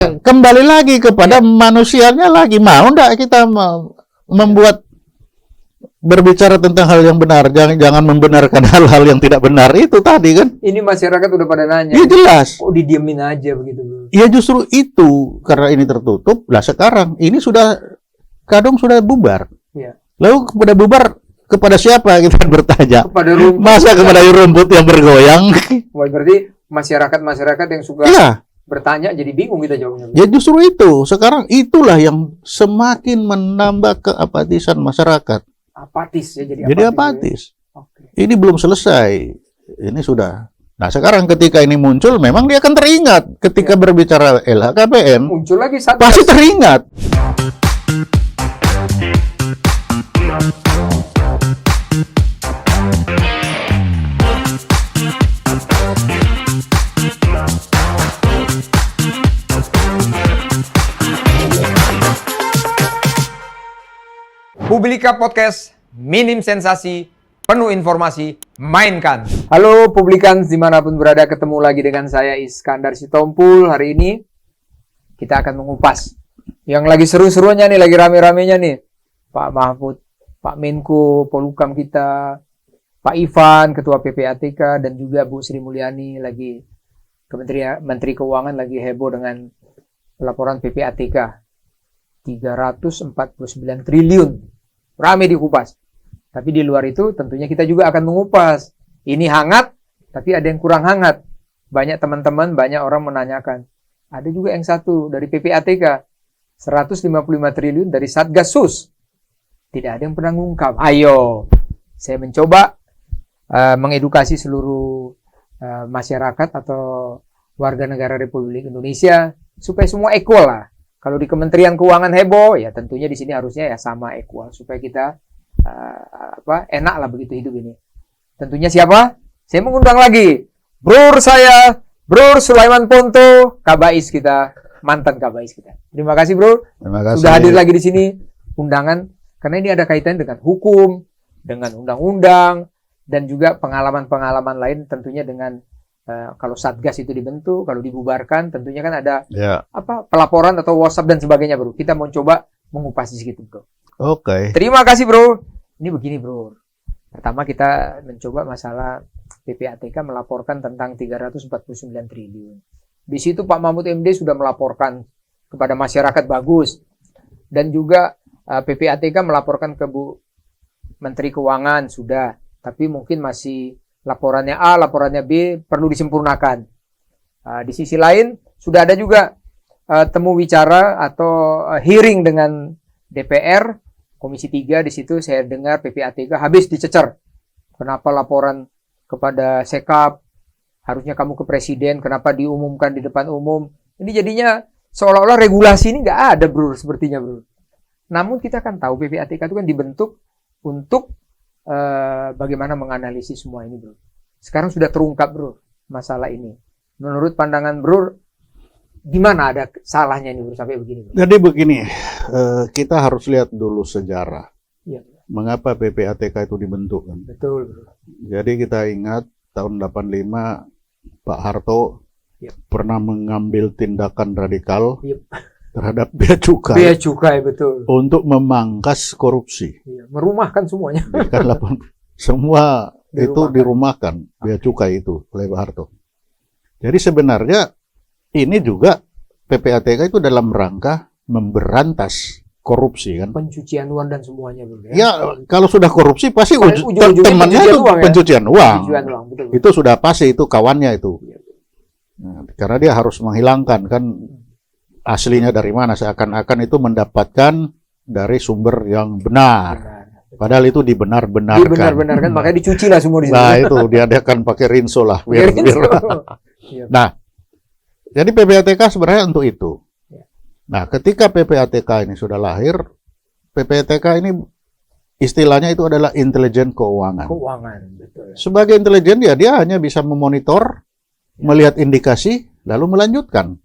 Kembali lagi kepada manusianya lagi. Mau enggak kita membuat berbicara tentang hal yang benar, jangan membenarkan hal-hal yang tidak benar itu tadi kan. Ini masyarakat udah pada nanya. Ya jelas. Oh, didiemin aja begitu, Bro. Ya justru itu, karena ini tertutup. Lah sekarang ini sudah kadung sudah bubar. Ya. Lalu kepada bubar kepada siapa kita bertanya? Kepada rumput. Masa kepada rumput yang bergoyang? Wah, berarti masyarakat yang suka Iya. bertanya jadi bingung kita jawabnya. Ya justru itu. Sekarang itulah yang semakin menambah keapatisan masyarakat. Apatis ya, jadi apatis. Ya. Oke. Ini belum selesai. Ini sudah. Nah sekarang ketika ini muncul, memang dia akan teringat. Ketika berbicara LHKPN, muncul lagi Satgas. pasti teringat. Publika Podcast, minim sensasi, penuh informasi, mainkan. Halo Publikans, dimanapun berada, ketemu lagi dengan saya Iskandar Sitompul. Hari ini kita akan mengupas yang lagi seru-serunya nih, lagi rame-ramenya nih. Pak Mahfud, Pak Menko Polhukam kita, Pak Ivan, Ketua PPATK, dan juga Bu Sri Mulyani, lagi Menteri Keuangan lagi heboh dengan laporan PPATK. 349 triliun. Rame dikupas. Tapi di luar itu tentunya kita juga akan mengupas. Ini hangat, tapi ada yang kurang hangat. Banyak teman-teman, banyak orang menanyakan. Ada juga yang satu dari PPATK. 155 triliun dari Satgas Sus. Tidak ada yang pernah ngungkap. Ayo, saya mencoba mengedukasi seluruh masyarakat atau warga negara Republik Indonesia supaya semua equal lah. Kalau di Kementerian Keuangan heboh, ya tentunya di sini harusnya ya sama equal supaya kita enak lah begitu hidup ini. Tentunya siapa? Saya mengundang lagi Brur saya, Brur Sulaiman Ponto, Kabais kita, mantan Kabais kita. Terima kasih, Bro. Terima kasih. Sudah hadir lagi di sini undangan karena ini ada kaitan dengan hukum, dengan undang-undang dan juga pengalaman-pengalaman lain tentunya dengan kalau Satgas itu dibentuk, kalau dibubarkan, tentunya kan ada pelaporan atau WhatsApp dan sebagainya, Bro. Kita mau coba mengupas di situ, Bro. Oke. Terima kasih, Bro. Ini begini, Bro. Pertama kita mencoba masalah PPATK melaporkan tentang 349 triliun. Di situ Pak Mahfud MD sudah melaporkan kepada masyarakat bagus. Dan juga PPATK melaporkan ke Bu Menteri Keuangan sudah, tapi mungkin masih laporannya A, laporannya B perlu disempurnakan. Di sisi lain sudah ada juga temu bicara atau hearing dengan DPR, Komisi 3. Di situ saya dengar PPATK habis dicecer. Kenapa laporan kepada Sekap, harusnya kamu ke Presiden, kenapa diumumkan di depan umum? Ini jadinya seolah-olah regulasi ini nggak ada, Bro, sepertinya, Bro. Namun kita kan tahu PPATK itu kan dibentuk untuk bagaimana menganalisis semua ini, Bro. Sekarang sudah terungkap, Bro, masalah ini. Menurut pandangan Bro, gimana ada salahnya ini, Bro, sampai begini, Bro? Jadi begini, kita harus lihat dulu sejarah. Ya. Mengapa PPATK itu dibentuk kan? Betul, Bro. Jadi kita ingat tahun 85 Pak Harto pernah mengambil tindakan radikal terhadap bea cukai. Bea cukai, betul. Untuk memangkas korupsi. Iya, merumahkan semuanya. Semua itu dirumahkan bea cukai itu oleh Pak Harto. Jadi sebenarnya ini juga PPATK itu dalam rangka memberantas korupsi kan. Pencucian uang dan semuanya, Bro. Ya, kalau sudah korupsi pasti pencucian temannya itu uang, pencucian uang. Pencucian uang, betul. Itu sudah pasti, itu kawannya itu. Nah, karena dia harus menghilangkan kan aslinya dari mana, seakan-akan itu mendapatkan dari sumber yang benar. Padahal itu dibenar-benarkan. Dibenar-benarkan, makanya dicuci lah semua di sini. Nah, itu diadakan pakai rinso lah. Nah, jadi PPATK sebenarnya untuk itu. Nah, ketika PPATK ini sudah lahir, PPATK ini istilahnya itu adalah intelijen keuangan. Keuangan, betul. Sebagai intelijen dia hanya bisa memonitor, melihat indikasi, lalu melanjutkan.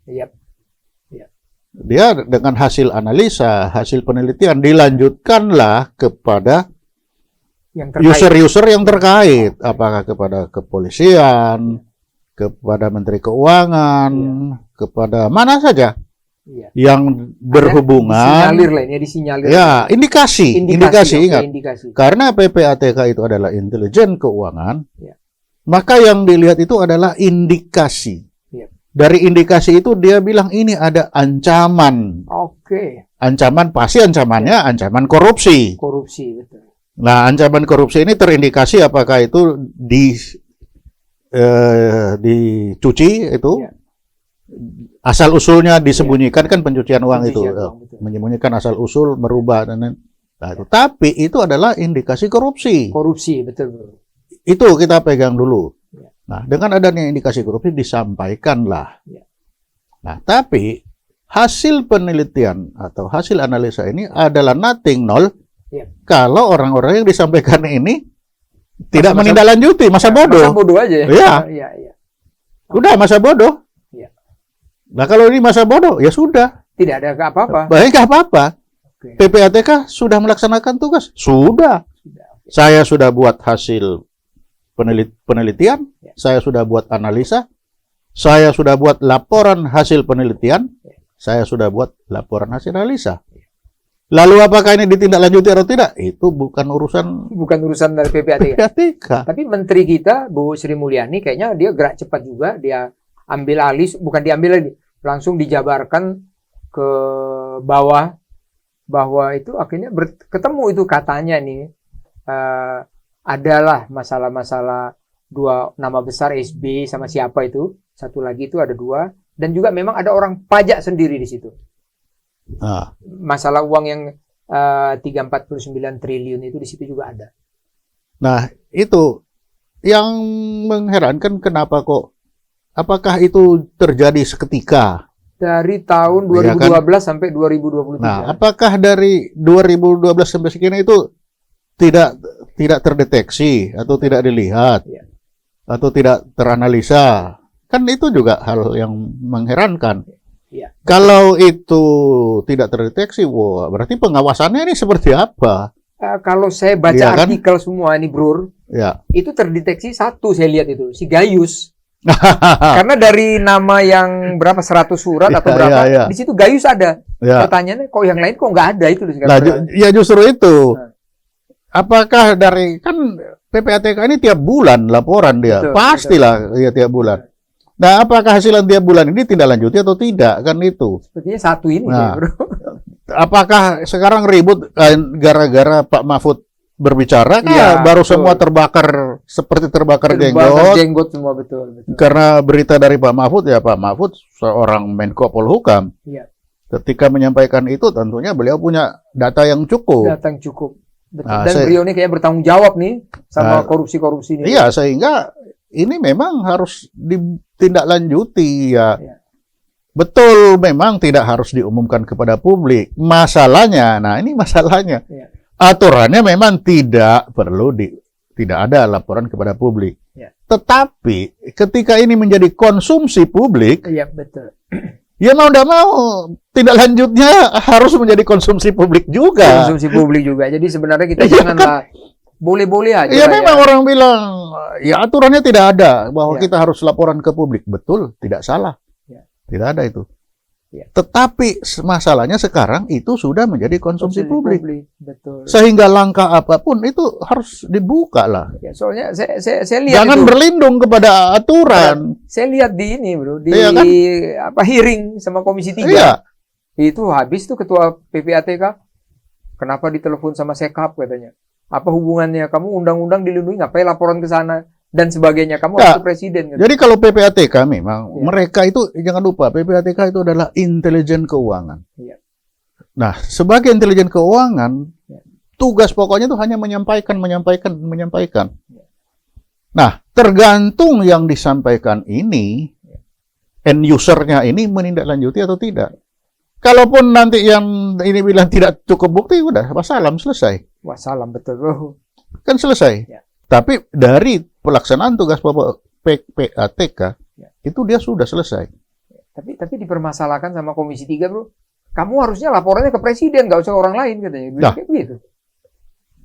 Dia dengan hasil analisa, hasil penelitian dilanjutkanlah kepada user-user yang terkait, apakah kepada kepolisian, kepada Menteri Keuangan, kepada mana saja. Iya. yang berhubungan. Disinyalir lah, ini disinyalir. Ya, indikasi, Indikasi, ingat. indikasi. Karena PPATK itu adalah intelijen keuangan, Ya. maka yang dilihat itu adalah indikasi. Ya. Dari indikasi itu dia bilang ini ada ancaman. Oke. Ancaman, pasti ancamannya ancaman korupsi. Korupsi, betul. Nah, ancaman korupsi ini terindikasi apakah itu dicuci itu, Ya. asal usulnya disembunyikan, kan pencucian uang itu, Pencucian uang, betul. menyembunyikan asal usul, merubah dan lain. Nah, itu. Tapi itu adalah indikasi korupsi. Korupsi, betul, bro. Itu kita pegang dulu. Ya. Nah, dengan adanya indikasi korupsi disampaikanlah. Ya. Nah, tapi hasil penelitian atau hasil analisa ini adalah nothing, nol. Ya. Kalau orang-orang yang disampaikan ini tidak Masa- menindaklanjuti, masa bodoh. Masa bodoh aja ya? Iya. Iya, iya. Udah masa bodoh. Iya. Nah, kalau ini masa bodoh, ya sudah. Tidak ada apa-apa. Baik, nggak apa-apa. Oke. PPATK sudah melaksanakan tugas. Sudah. Sudah, oke. Saya sudah buat hasil penelitian, Ya. saya sudah buat analisa, saya sudah buat laporan hasil penelitian, saya sudah buat laporan hasil analisa. Lalu apakah ini ditindaklanjuti atau tidak? Itu bukan urusan Bukan urusan dari PPATK. PPATK. Tapi menteri kita, Bu Sri Mulyani, kayaknya dia gerak cepat juga. Dia ambil alih, bukan diambil lagi, langsung dijabarkan ke bawah, bahwa itu akhirnya ketemu itu katanya nih, adalah masalah-masalah dua nama besar, SB sama siapa itu, satu lagi itu ada dua, dan juga memang ada orang pajak sendiri di situ. Nah, Masalah uang yang 349 triliun itu di situ juga ada. nah, itu yang mengherankan, kenapa kok? Apakah itu terjadi seketika? Dari tahun Iya 2012 sampai 2023. Nah, apakah dari 2012 sampai sekian itu tidak terdeteksi atau tidak dilihat, Ya. atau tidak teranalisa? Kan itu juga hal yang mengherankan. Ya. Kalau itu tidak terdeteksi, wah, berarti pengawasannya ini seperti apa? Kalau saya baca Iya kan? artikel semua ini, Bro, Ya. itu terdeteksi satu saya lihat itu, si Gayus. Karena dari nama yang berapa 100 surat atau Ya, berapa, ya, ya. di situ Gayus ada. Ya. Pertanyaannya kok yang lain kok nggak ada itu. Nah, ya justru itu. Nah. Apakah dari, kan PPATK ini tiap bulan laporan dia, Betul, pastilah ya tiap bulan. Nah, apakah hasil tiap bulan ini tidak lanjuti atau tidak, kan itu? Sepertinya satu ini, Nah. Bro. Apakah sekarang ribut gara-gara Pak Mahfud berbicara? Iya, baru betul. semua terbakar seperti terbakar Terbakar jenggot. jenggot semua, betul. Karena berita dari Pak Mahfud, ya Pak Mahfud seorang Menko Polhukam. Iya. Ketika menyampaikan itu, tentunya beliau punya data yang cukup. Datang cukup. Betul. Nah, Dan beliau ini kayak bertanggung jawab nih sama Nah, korupsi-korupsi ini. Iya, sehingga ini memang harus ditindaklanjuti ya. Iya. Betul, memang tidak harus diumumkan kepada publik. Masalahnya, nah ini masalahnya. Iya. Aturannya memang tidak perlu tidak ada laporan kepada publik. Iya. Tetapi ketika ini menjadi konsumsi publik, Iya, betul. ya mau tidak mau tindak lanjutnya harus menjadi konsumsi publik juga. Konsumsi publik juga. Jadi sebenarnya kita Iya, janganlah boleh-boleh aja. Ya lah memang orang bilang, ya aturannya tidak ada bahwa Ya. kita harus laporan ke publik. Betul, tidak salah. Ya. Tidak ada itu. Ya. Tetapi masalahnya sekarang itu sudah menjadi konsumsi publik. Betul. Sehingga langkah apapun itu harus dibuka lah. Ya, soalnya saya lihat Jangan itu. berlindung kepada aturan. Saya lihat di ini, Bro, di Iya kan? hearing sama Komisi 3. Iya. Itu habis tuh ketua PPATK. Kenapa ditelepon sama Sekap katanya? Apa hubungannya? Kamu undang-undang dilindungi, ngapain laporan ke sana dan sebagainya? Kamu Ya. harus ke presiden. Katanya. Jadi kalau PPATK memang Iya. mereka itu, jangan lupa PPATK itu adalah intelijen keuangan. Iya. Nah, sebagai intelijen keuangan, Iya. tugas pokoknya itu hanya menyampaikan. Iya. Nah, tergantung yang disampaikan ini, end usernya ini menindaklanjuti atau tidak. Kalaupun nanti yang ini bilang tidak cukup bukti, udah wassalam, selesai. Wah, salam betul, Bro. Kan selesai. Ya. Tapi dari pelaksanaan tugas pokok PPATK, Ya. itu dia sudah selesai. Tapi dipermasalahkan sama Komisi 3, Bro. Kamu harusnya laporannya ke presiden, nggak usah orang lain katanya. Bilang Nah. kayak begitu.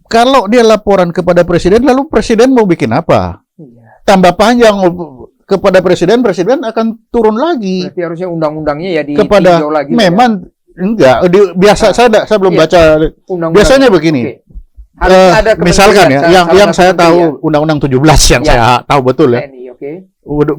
Kalau dia laporan kepada presiden, lalu presiden mau bikin apa? Iya. Tambah panjang kepada presiden, presiden akan turun lagi Berarti harusnya undang-undangnya ya kepada ditinjau lagi. memang enggak biasa saya belum Iya. baca. Undang-undang. Biasanya begini. Oke. Harusnya ada Misalkan ya, kementerian, yang salah saya satu tahu kementerian. Undang-Undang 17 yang Ya. saya tahu betul ya. TNI, oke.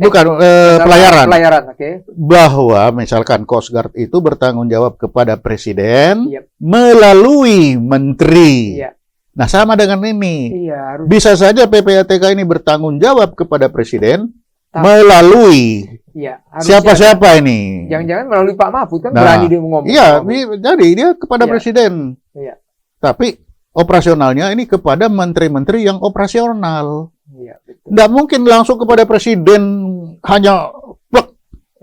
Bukan Masalah pelayaran. Pelayaran, oke. Bahwa misalkan Coast Guard itu bertanggung jawab kepada presiden Iya. melalui menteri. Iya. Nah, sama dengan ini. Iya, harus. Bisa saja PPATK ini bertanggung jawab kepada presiden Tapi- melalui Iya, harusnya siapa-siapa ini. Jangan-jangan melalui Pak Mahfud kan Nah, berani dia ngomong. Iya, Pak Mahfud. jadi dia kepada Iya. presiden. Iya. Tapi operasionalnya ini kepada menteri-menteri yang operasional. Iya, betul. Nggak mungkin langsung kepada presiden hanya plek.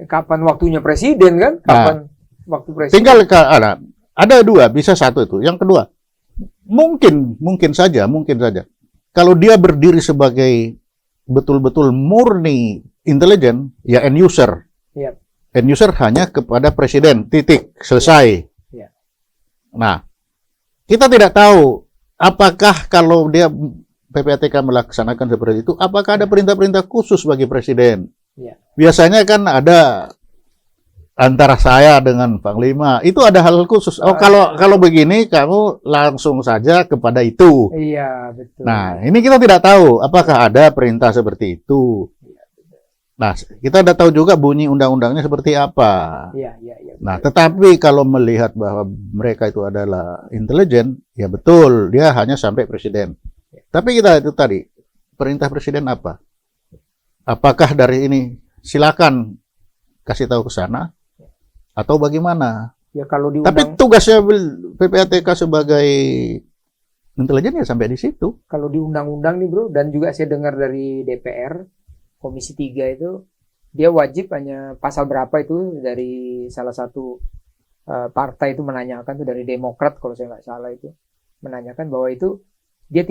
Kapan waktunya presiden kan? Kapan waktu presiden? Tinggal ada dua, bisa satu itu. Yang kedua, mungkin saja kalau dia berdiri sebagai betul-betul murni intelijen, ya end user. Iya. End user hanya kepada presiden, titik, selesai. Iya. Nah, kita tidak tahu apakah kalau dia PPATK melaksanakan seperti itu, apakah ada perintah-perintah khusus bagi presiden? Iya. Biasanya kan ada antara saya dengan Panglima, itu ada hal khusus. Oh, kalau begini kamu langsung saja kepada itu. Iya, betul. Nah, ini kita tidak tahu apakah ada perintah seperti itu. Nah, kita tidak tahu juga bunyi undang-undangnya seperti apa. Iya. Nah, tetapi kalau melihat bahwa mereka itu adalah intelijen, ya betul, dia hanya sampai presiden. Tapi kita itu tadi, perintah presiden apa? Apakah dari ini silakan kasih tahu ke sana atau bagaimana? Ya kalau di Tapi tugasnya PPATK sebagai intelijen ya sampai di situ. kalau di undang-undang nih, Bro, dan juga saya dengar dari DPR Komisi 3 itu dia wajib hanya pasal berapa itu dari salah satu partai itu menanyakan, itu dari Demokrat kalau saya nggak salah, itu menanyakan bahwa itu dia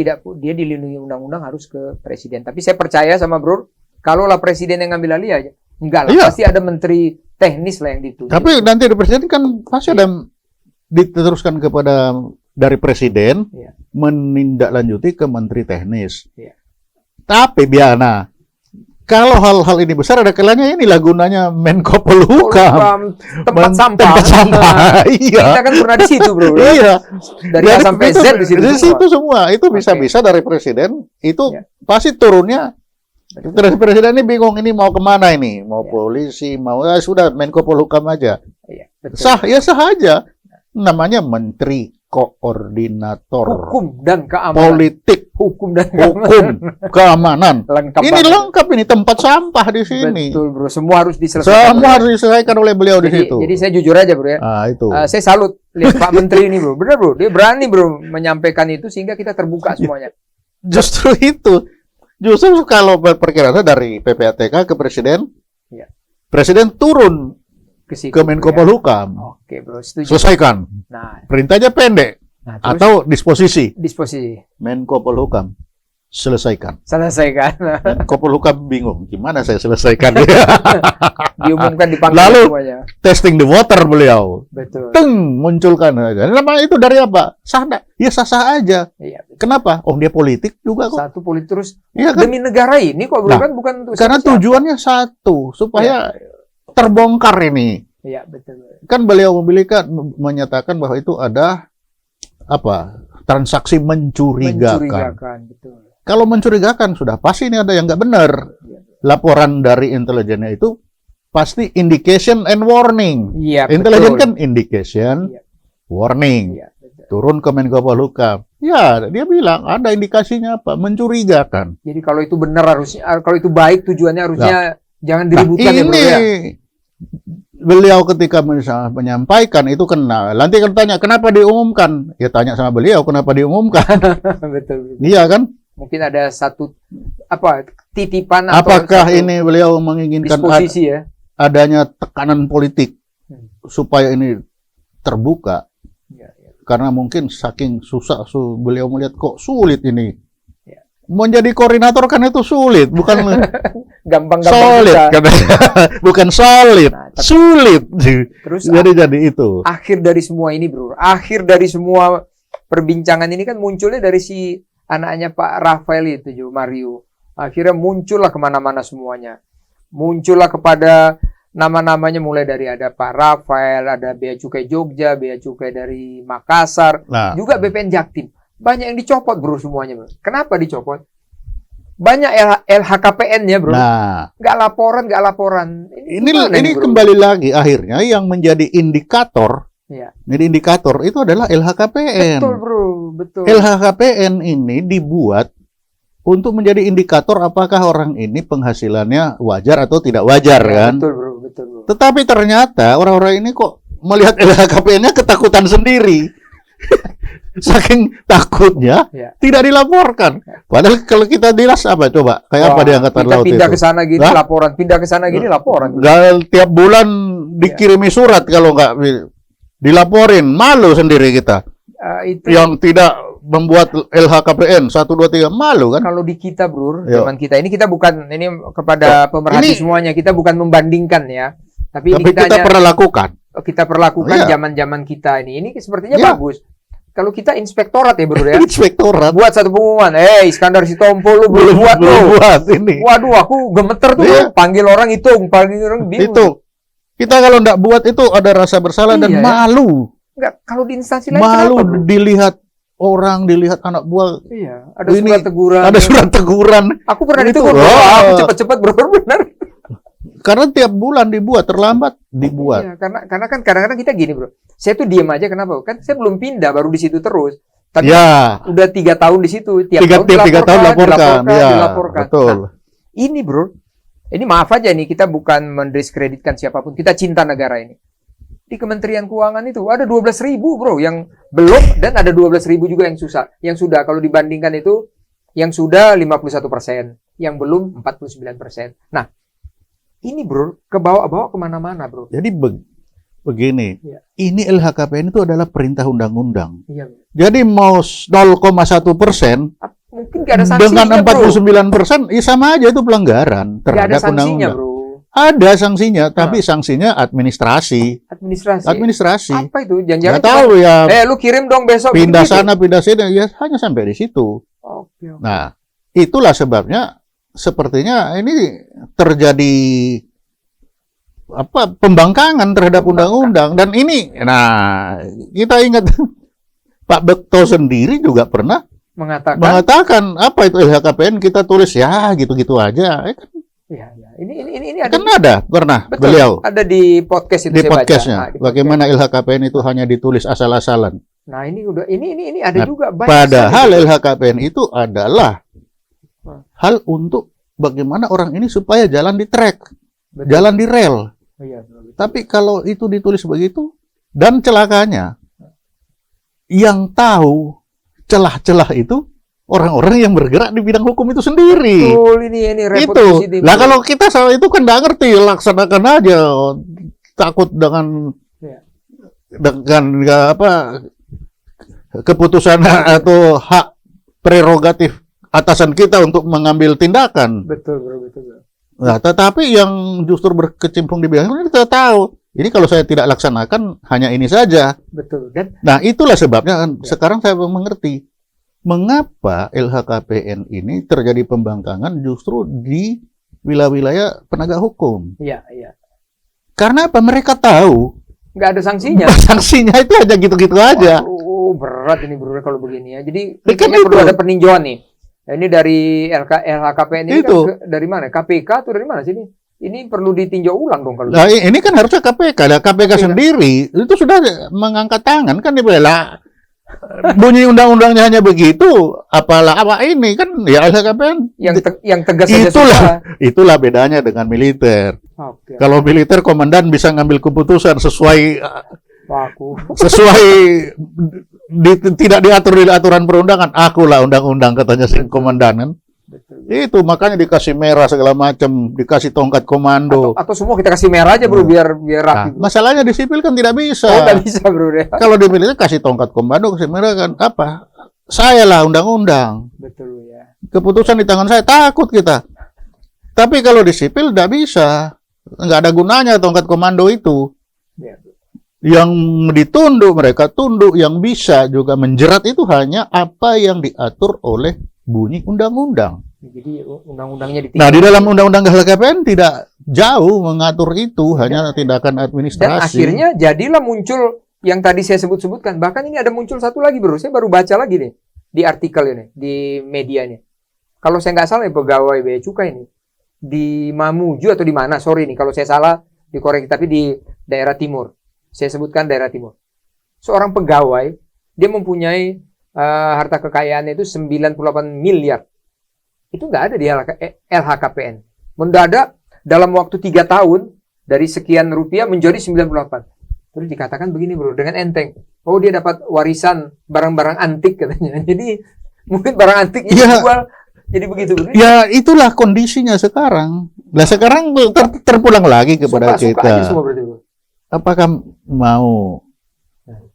dilindungi undang-undang harus ke presiden. Tapi saya percaya sama Bro, kalaulah presiden yang ngambil alih aja, enggak lah, Iya. pasti ada menteri teknis lah yang dituju. Tapi nanti dari presiden kan pasti ada diteruskan kepada dari presiden Iya. menindaklanjuti ke menteri teknis. Iya. Tapi biarlah kalau hal-hal ini besar ada kalanya inilah gunanya Menko Polhukam. tempat sampah. Tempat sampah. Iya. Kita kan pernah di situ, Bro. Iya. Dari A sampai Z di situ. Di semua. situ semua. Itu Oke. bisa-bisa dari presiden. Itu Iya. pasti turunnya. Presiden ini bingung ini mau kemana ini? Mau Iya. polisi, mau sudah Menko Polhukam aja. Iya, betul. Sah aja. Namanya Menteri Koordinator Hukum dan keamanan. Politik, Hukum dan Hukum, Keamanan. Lengkap Ini banget. lengkap ini tempat sampah di sini. Betul, Bro. Semua harus diselesaikan. Semua harus diselesaikan oleh beliau di jadi, situ. jadi saya jujur aja, Bro ya. Itu. Saya salut lihat Pak Menteri ini, Bro. Benar, Bro. Dia berani, Bro, menyampaikan itu sehingga kita terbuka semuanya. Justru itu. Justru kalau perkiraan dari PPATK ke presiden, Iya. presiden turun Ke situ, ke Menko Bro, ya. Polhukam. Oke, Bro. Setuju. Selesaikan. Nah, Perintahnya pendek terus atau disposisi. disposisi. Menko Polhukam selesaikan. Selesaikan. Menko Polhukam bingung gimana saya selesaikan. Diumumkan dipanggil Lalu, semuanya. Testing the water beliau. Betul. Teng munculkan aja. Nama itu dari apa? Sah ya sah-sah aja. Iya, betul. Kenapa? Oh dia politik juga kok. Satu politik terus Iya kan? demi negara ini kok, Bro, Nah, kan bukan untuk Karena siapa-siapa. tujuannya satu supaya terbongkar ini. Iya, betul. Kan beliau menyatakan bahwa itu ada apa? Transaksi mencurigakan. Mencurigakan, betul. Kalau mencurigakan sudah pasti ini ada yang nggak benar. Iya. Laporan dari intelijennya itu pasti indication and warning. Iya, Intelijen betul. kan indication, Iya. warning. Iya, betul. Turun ke Menko Polhukam. Ya, dia bilang ada indikasinya apa? Mencurigakan. Jadi kalau itu benar harusnya, kalau itu baik tujuannya harusnya jangan Nah, diributkan ya, Bro, ini ya. beliau ketika menyampaikan itu kena. Nanti kan tanya kenapa diumumkan? Ya tanya sama beliau kenapa diumumkan. Betul, betul. Iya kan? Mungkin ada satu titipan atau Apakah satu ini beliau menginginkan disposisi ya? adanya tekanan politik Hmm. supaya ini terbuka? Iya, iya. Karena mungkin saking susah beliau melihat kok sulit ini. Ya. Menjadi koordinator kan itu sulit, bukan Gampang-gampang solid bisa. katanya. Bukan solid, Nah, tapi- sulit. Terus Jadi itu. akhir dari semua ini, Bro. Akhir dari semua perbincangan ini kan munculnya dari si anaknya Pak Rafael itu, Jo Mario. Akhirnya muncullah kemana-mana semuanya. muncullah kepada nama-namanya mulai dari ada Pak Rafael, ada Bea Cukai Jogja, Bea Cukai dari Makassar, Nah, juga BPN Jaktim. Banyak yang dicopot bro semuanya bro. Kenapa dicopot? Banyak LHKPN-nya bro. nah, Nggak laporan. ini gimana ini bro? kembali lagi akhirnya yang menjadi indikator. Ya. Jadi indikator itu adalah LHKPN. Betul bro, betul. LHKPN ini dibuat untuk menjadi indikator apakah orang ini penghasilannya wajar atau tidak wajar Ya, kan. betul bro, betul bro. Tetapi ternyata orang-orang ini kok melihat LHKPN-nya ketakutan sendiri. Saking takutnya Ya. tidak dilaporkan. Padahal kalau kita dinas apa coba? Kayak apa di angkatan kita laut pindah itu? ke sana gini Hah? laporan, pindah ke sana gini laporan. Tiap bulan dikirimi surat kalau nggak dilaporin, malu sendiri kita. Itu Yang tidak membuat LHKPN 1 2 3 malu kan? kalau di kita bro, Yo. zaman kita ini kita bukan ini kepada pemerhati Ini- semuanya, kita bukan membandingkan ya. Tapi ini Tapi kita hanya- pernah lakukan. kita perlakukan Iya. zaman-zaman kita ini. Ini sepertinya Iya. bagus. Kalau kita inspektorat ya bro ya. Inspektorat Buat satu pengumuman, Iskandar Sitompul lu belum buat belum tuh. buat ini. Waduh, aku gemeter tuh Iya. bro. Panggil orang panggil orang bingung. Itu kita kalau nggak buat itu ada rasa bersalah dan Iya, ya. malu. Enggak, kalau di instansi lain Malu kenapa, bro? dilihat orang, dilihat anak buah. Iya, ada Ini surat teguran. Ada surat teguran. Aku pernah Itu, ditegur, bro. oh. Aku cepet-cepet bro, benar. Karena tiap bulan dibuat, terlambat dibuat. Iya, karena kan kadang-kadang kita gini, bro. Saya tuh diem aja, kenapa? Kan saya belum pindah, baru di situ terus. Tapi Ya, udah 3 tahun di situ, tiap tahun tiga tahun laporkan. Ya, dilaporkan. betul. Nah, ini bro, ini maaf aja nih, kita bukan mendiskreditkan siapapun, kita cinta negara ini. Di Kementerian Keuangan itu ada 12.000 bro yang belum, dan ada 12.000 juga yang sudah. Kalau dibandingkan itu, yang sudah 51%, yang belum 49%. Nah, ini bro, kebawa-bawa kemana-mana bro. Jadi begini, Iya. ini LHKPN itu adalah perintah undang-undang. Iya, Jadi mau 0,1% mungkin gak ada sanksinya dengan bro. 49%, ya sama aja itu pelanggaran Gak ada terhadap sanksinya undang-undang. bro. Ada sanksinya, tapi sanksinya administrasi. Administrasi. Administrasi. Apa itu? Jangan-jangan Nggak tahu ya, lu kirim dong besok. pindah begitu. sana, pindah sini, ya hanya sampai di situ. Oke. Nah, itulah sebabnya sepertinya ini terjadi pembangkangan terhadap undang-undang, dan ini, nah kita ingat Pak Bekto sendiri juga pernah mengatakan apa itu LHKPN, kita tulis ya gitu-gitu aja. Iya. Ini ada. Kan ada pernah Betul, beliau ada di podcast itu di saya podcastnya baca. Di bagaimana LHKPN itu hanya ditulis asal-asalan. Nah, ini udah ini ada Nah, juga banyak. Padahal sekali. LHKPN itu adalah hal untuk bagaimana orang ini supaya jalan di track, Betul. jalan di rel. Iya, betul. Tapi kalau itu ditulis begitu, dan celakanya yang tahu celah-celah itu orang-orang yang bergerak di bidang hukum itu sendiri. Betul, ini repot Itu. di sini, Lah bro. kalau kita soal itu kan nggak ngerti, laksanakan aja. Takut dengan Iya. keputusan atau hak prerogatif atasan kita untuk mengambil tindakan. Betul, bro, betul, bro. Nah, tetapi yang justru berkecimpung di bidang ini kita tahu. Jadi kalau saya tidak laksanakan hanya ini saja. Betul. Dan Nah, itulah sebabnya sekarang saya mengerti mengapa LHKPN ini terjadi pembangkangan justru di wilayah-wilayah penegak hukum. iya. Karena apa? Mereka tahu Nggak ada sanksinya. sanksinya itu aja gitu-gitu aja. Oh, berat ini bro kalau begini ya. Jadi Kan kayaknya perlu itu. ada peninjauan nih. Nah, ini dari LHKPN ini Itu. kan dari mana? KPK atau dari mana sih ini? Ini perlu ditinjau ulang dong kalau. Nah, ini kan harusnya KPK. Nah, KPK sendiri itu sudah mengangkat tangan kan dibela. Bunyi undang-undangnya hanya begitu, apalah apa ini kan ya LHKPN. yang tegas saja Itulah susah. itulah bedanya dengan militer. Oke. Kalau militer komandan bisa ngambil keputusan sesuai tidak diatur di aturan perundangan. Akulah undang-undang katanya si komandan kan. Betul. Itu makanya dikasih merah segala macam, dikasih tongkat komando. Atau semua kita kasih merah aja bro biar rapi. Nah, masalahnya di sipil kan tidak bisa. Oh, nggak bisa bro ya. Kalau di militer kasih tongkat komando, kasih merah kan apa? Saya lah undang-undang. Betul ya. Keputusan di tangan saya, takut kita. Tapi kalau di sipil tidak bisa. Nggak ada gunanya tongkat komando itu. Ya. Yang ditunduk, mereka tunduk. Yang bisa juga menjerat itu hanya apa yang diatur oleh bunyi undang-undang. Jadi undang-undangnya Nah, di dalam undang-undang LHKPN jauh mengatur itu, hanya tindakan administrasi. Dan akhirnya jadilah muncul yang tadi saya sebut-sebutkan. Bahkan ini ada muncul satu lagi, bro. Saya baru baca lagi nih di artikel ini, di media ini. Kalau saya nggak salah, pegawai Bea Cukai ini di Mamuju atau di mana? Sorry nih, kalau saya salah dikoreksi. Tapi di daerah timur. Saya sebutkan daerah timur. Seorang pegawai, dia mempunyai harta kekayaannya itu 98 miliar. Itu nggak ada di LHKPN. Mendadak dalam waktu 3 tahun dari sekian rupiah menjadi 98. Terus dikatakan begini, bro, dengan enteng. Oh, dia dapat warisan barang-barang antik katanya. Jadi mungkin barang antik ini dijual. Jadi begitu, bro. Ya, itulah kondisinya sekarang. Nah, sekarang terpulang lagi kepada Suka kita. aja semua berarti, bro. Apakah mau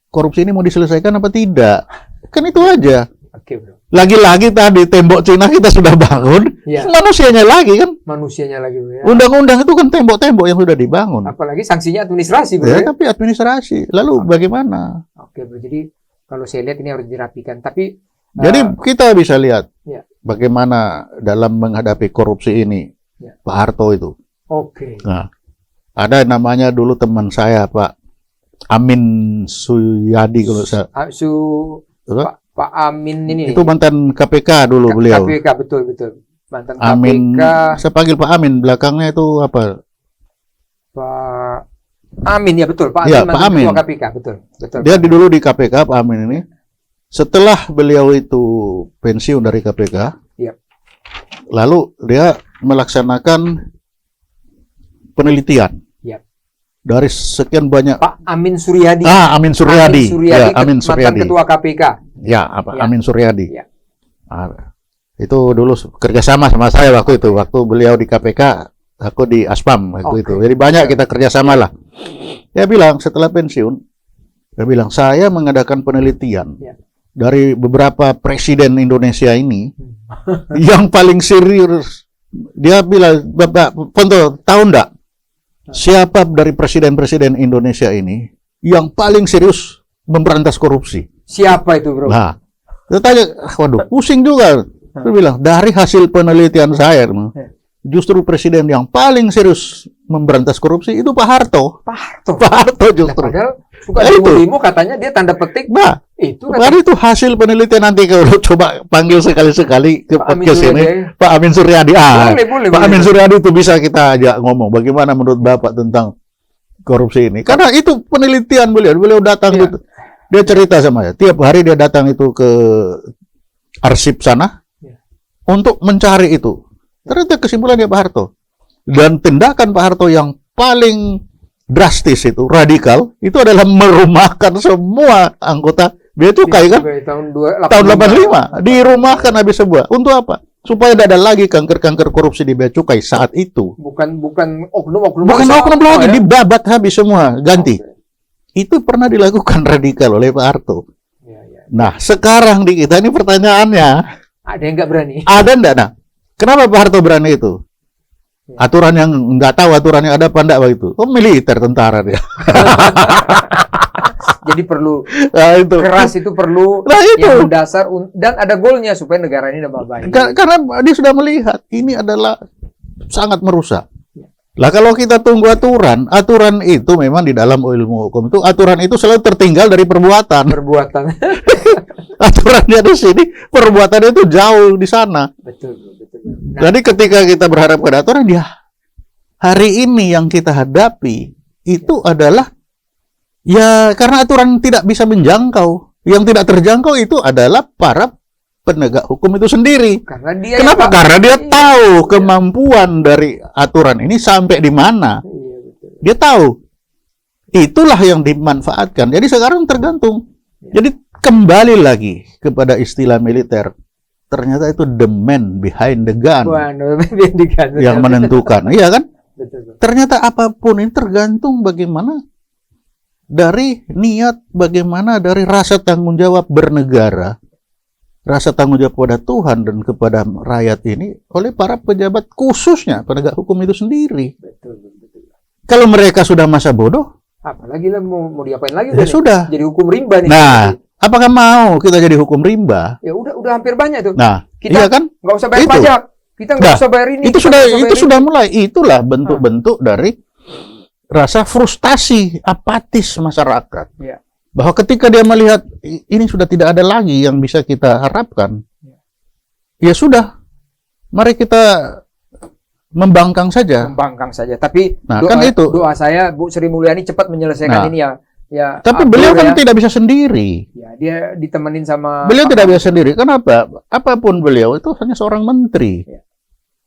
korupsi ini mau diselesaikan apa tidak? Kan itu aja. Oke, bro. Lagi-lagi tadi tembok Cina kita sudah bangun, Ya. Manusianya lagi kan. Manusianya lagi, bro. Ya. Undang-undang itu kan tembok-tembok yang sudah dibangun. Apalagi sanksinya administrasi, bro. Ya, Ya. tapi administrasi. Lalu bagaimana? Oke, bro. Jadi kalau saya lihat ini harus dirapikan. Tapi Jadi kita bisa lihat ya. bagaimana dalam menghadapi korupsi ini, Ya. Pak Harto itu. Oke. Nah, ada namanya dulu teman saya, Pak Amin Suyadi kalau saya. Apa? Pak Amin ini. Itu mantan KPK dulu beliau. KPK, betul. Mantan Amin, KPK. saya panggil Pak Amin, belakangnya itu apa? Pak Amin, ya betul. Pak Amin, Ya, mantan Pak Amin. Ketua KPK, betul. Dia dulu di KPK, Pak Amin ini. Setelah beliau itu pensiun dari KPK, Iya. lalu dia melaksanakan penelitian. Iya. Dari sekian banyak. Pak Amin Suryadi. Amin Suryadi. Ya, Amin mantan Suryadi. Ketua KPK. Ya, apa? Ya. Amin Suryadi. Ya. Itu dulu kerjasama sama saya waktu itu. Waktu beliau di KPK, aku di Aspam waktu Oke. itu. Jadi banyak kita kerjasama lah. Dia bilang setelah pensiun, dia bilang saya mengadakan penelitian Ya. dari beberapa presiden Indonesia ini yang paling serius. Dia bilang, Bapak Ponto, tahu enggak siapa dari presiden-presiden Indonesia ini yang paling serius memberantas korupsi? Siapa itu, bro? Nah, dia tanya, waduh, pusing juga. Dia bilang, dari hasil penelitian saya, justru presiden yang paling serius memberantas korupsi itu Pak Harto. Pak Harto. Pak Harto Nah, justru. padahal suka Nah, itu. demo-demo katanya dia tanda petik. Nah, Itu Padahal itu hasil penelitian, nanti kalau coba panggil sekali-sekali ke Pak Amin podcast ini, Suryadi. Pak Amin Suryadi. Boleh. Pak Amin Suryadi itu bisa kita ajak ngomong bagaimana menurut Bapak tentang korupsi ini. Karena itu penelitian beliau datang Iya. itu, dia cerita sama saya. Tiap hari dia datang itu ke arsip sana Iya. untuk mencari itu. Ternyata kesimpulannya Pak Harto. Dan tindakan Pak Harto yang paling drastis itu, radikal, itu adalah merumahkan semua anggota Bea Cukai kan? Tahun 85 dirumahkan habis semua. Untuk apa? Supaya tidak ada lagi kanker-kanker korupsi di Bea Cukai saat itu. Bukan oknum-oknum. Bukan oknum lagi, ya? dibabat habis semua, ganti. Oke. Itu pernah dilakukan radikal oleh Pak Harto. Ya. Nah, sekarang di kita ini pertanyaannya, Ada yang nggak berani? ada enggak? Nah, kenapa Pak Harto berani itu? Aturan yang nggak tahu aturannya ada apa enggak begitu. Oh, militer, tentara dia. Jadi perlu Nah, itu. keras, itu perlu Nah, itu. yang mendasar dan ada golnya supaya negara ini tambah baik. Karena dia sudah melihat ini adalah sangat merusak. Lah kalau kita tunggu aturan itu memang di dalam ilmu hukum itu aturan itu selalu tertinggal dari perbuatan. Perbuatan. Aturannya di sini, perbuatannya itu jauh di sana. Betul. Nah, Jadi ketika kita berharap pada aturan, ya hari ini yang kita hadapi itu adalah ya karena aturan tidak bisa menjangkau. Yang tidak terjangkau itu adalah para penegak hukum itu sendiri. karena dia Kenapa? yang- Karena dia Iya. tahu kemampuan dari aturan ini sampai di mana. Iya, betul. Dia tahu. Itulah yang dimanfaatkan. Jadi sekarang tergantung. Jadi kembali lagi kepada istilah militer. Ternyata itu the man behind the gun Waduh, pendidikan. yang menentukan. Iya kan? Betul. Ternyata apapun ini tergantung bagaimana dari niat, bagaimana dari rasa tanggung jawab bernegara, rasa tanggung jawab kepada Tuhan dan kepada rakyat ini oleh para pejabat, khususnya penegak hukum itu sendiri. Betul. Kalau mereka sudah masa bodoh, Apalagi lah mau diapain lagi? ya nih? sudah. Jadi hukum rimba nih. Nah, apakah mau kita jadi hukum rimba? Ya udah hampir banyak tuh. Nah, Kita iya kan? nggak usah bayar Itu. pajak. Kita nggak usah bayar ini. Itu kita nggak usah bayar sudah mulai. Itulah bentuk-bentuk dari rasa frustasi, apatis masyarakat. Ya. Bahwa ketika dia melihat ini sudah tidak ada lagi yang bisa kita harapkan, ya sudah, mari kita membangkang saja. Membangkang saja. Tapi Nah, kan itu. doa saya Bu Sri Mulyani cepat menyelesaikan ini ya. Ya. Tapi Abdur beliau kan ya. tidak bisa sendiri. Ya, dia ditemenin sama. Beliau tidak bisa sendiri. Kenapa? Apapun beliau itu hanya seorang menteri. Ya.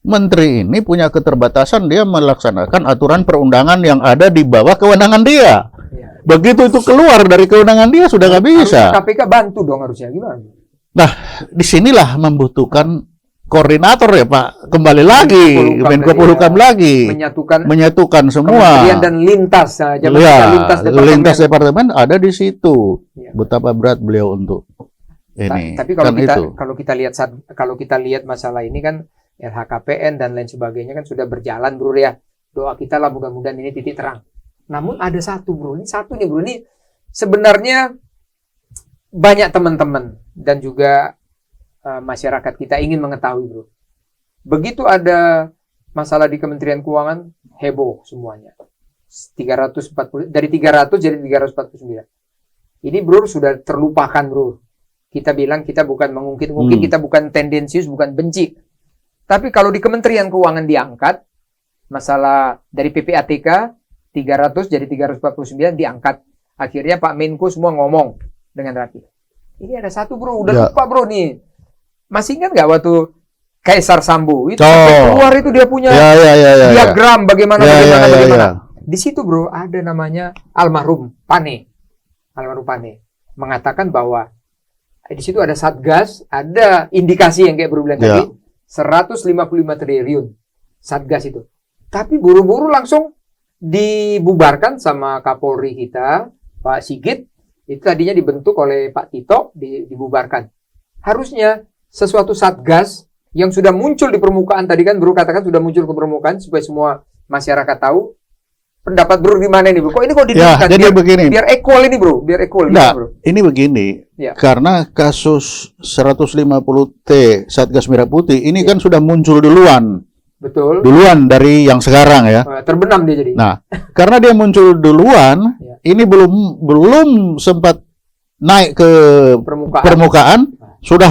Menteri ini punya keterbatasan, dia melaksanakan aturan perundangan yang ada di bawah kewenangan dia. Ya. Begitu itu keluar dari kewenangan dia sudah nggak bisa. Harusnya KPK bantu dong harusnya gimana? Nah, disinilah membutuhkan koordinator ya Pak. Kembali lagi, Menko Polhukam lagi. Menyatukan semua. Kementerian dan lintas. Lintas departemen ada di situ. Ya. Betapa berat beliau untuk ini. Tapi kalau kita lihat masalah ini kan LHKPN dan lain sebagainya kan sudah berjalan bro ya. Doa kita lah mudah-mudahan ini titik terang. Namun ada satu bro, ini sebenarnya banyak teman-teman dan juga masyarakat kita ingin mengetahui bro. Begitu ada masalah di Kementerian Keuangan, heboh semuanya. 340 dari 300 jadi 349. Ini bro sudah terlupakan bro. Kita bilang kita bukan mengungkit-ungkit, kita bukan tendensius, bukan benci. Tapi kalau di Kementerian Keuangan diangkat, masalah dari PPATK 300 jadi 349 diangkat. Akhirnya Pak Menko semua ngomong dengan rapi. Ini ada satu bro, udah lupa bro nih. Masih ingat nggak waktu Kaisar Sambo itu sampai keluar itu dia punya diagram bagaimana. Di situ bro ada namanya almarhum Pane mengatakan bahwa di situ ada satgas, ada indikasi yang kayak bro bilang tadi 155 triliun satgas itu. Tapi buru-buru langsung dibubarkan sama Kapolri kita Pak Sigit. Itu tadinya dibentuk oleh Pak Tito, dibubarkan. Harusnya sesuatu satgas yang sudah muncul di permukaan, tadi kan bro katakan sudah muncul ke permukaan supaya semua masyarakat tahu. Pendapat bro di mana ini bro? Kok ini kok didirikan? Jadi begini. Biar equal ini bro, biar equal. Nah, bro. Ini begini. Karena kasus 150T Satgas Merah Putih ini kan sudah muncul duluan. Betul. Duluan dari yang sekarang ya. Terbenam dia jadi. Nah, karena dia muncul duluan, ini belum sempat naik ke permukaan sudah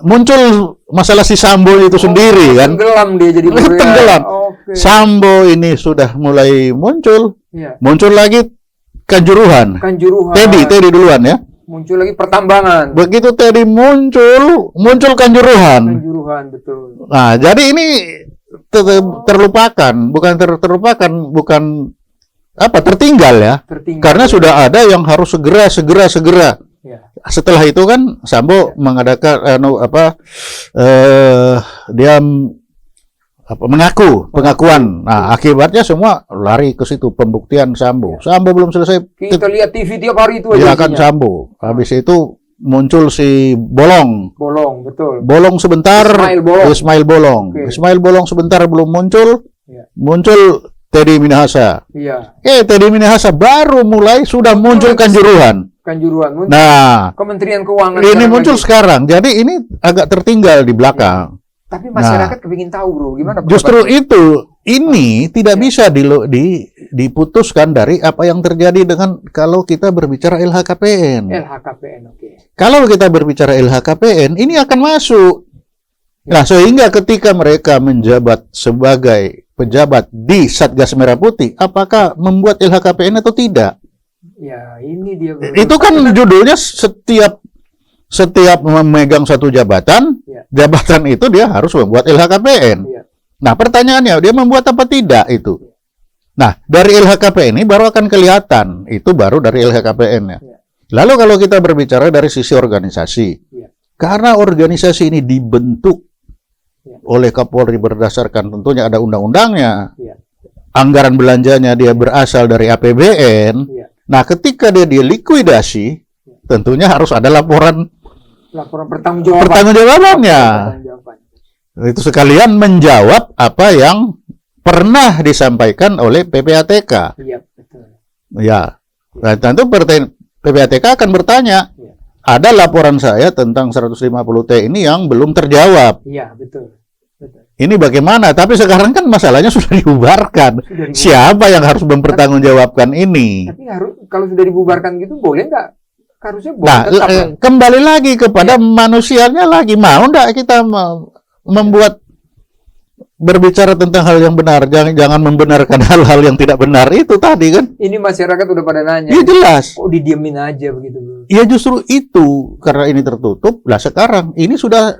muncul masalah si Sambo itu sendiri kan. Tenggelam dia jadi. Tenggelam. Sambo ini sudah mulai muncul. Muncul lagi Kanjuruhan. Teddy duluan ya. Muncul lagi Pertambangan. Begitu Teddy muncul Kanjuruhan. Kanjuruhan betul. Nah, jadi ini terlupakan, bukan terlupakan, bukan tertinggal ya. Karena sudah ada yang harus segera. Setelah itu kan Sambo mengadakan dia pengakuan. Nah, akibatnya semua lari ke situ pembuktian Sambo. Sambo belum selesai. Kita lihat TV tiap hari itu aja. Ya kan Sambo. Habis itu muncul si Bolong. Betul. Bolong sebentar. Ismail Bolong. Ismail Bolong sebentar belum muncul. Muncul Teddy Minahasa. Teddy Minahasa baru mulai sudah muncul Kanjuruhan. Nah, Kementerian Keuangan ini muncul sekarang. Jadi ini agak tertinggal di belakang. Tapi masyarakat kepingin tahu bro, gimana? Justru itu, ini tidak bisa diputuskan dari apa yang terjadi dengan kalau kita berbicara LHKPN. Kalau kita berbicara LHKPN, ini akan masuk. Nah, sehingga ketika mereka menjabat sebagai pejabat di Satgas Merah Putih, apakah membuat LHKPN atau tidak? Ya, ini dia. Itu kan judulnya setiap memegang satu jabatan, jabatan itu dia harus membuat LHKPN. Nah, pertanyaannya, dia membuat apa tidak itu? Nah, dari LHKPN ini baru akan kelihatan. Itu baru dari LHKPN-nya. Lalu kalau kita berbicara dari sisi organisasi, karena organisasi ini dibentuk oleh Kapolri berdasarkan tentunya ada undang-undangnya, anggaran belanjanya dia berasal dari APBN. Nah, ketika dia dilikuidasi, tentunya harus ada laporan pertanggungjawabannya. Itu sekalian menjawab apa yang pernah disampaikan oleh PPATK. Ya, nah, tentu PPATK akan bertanya, ada laporan saya tentang 150T ini yang belum terjawab. Iya, betul. ini bagaimana? Tapi sekarang kan masalahnya sudah dibubarkan. Siapa yang harus mempertanggungjawabkan ini? Tapi kalau sudah dibubarkan gitu, boleh nggak? Harusnya boleh Nah, tetap. kembali lagi kepada manusianya lagi. Mau nggak kita membuat berbicara tentang hal yang benar, jangan membenarkan hal-hal yang tidak benar itu tadi kan? Ini masyarakat udah pada nanya. Iya jelas. Kok didiemin aja begitu, Bro? Iya justru itu karena ini tertutup. Lah sekarang ini sudah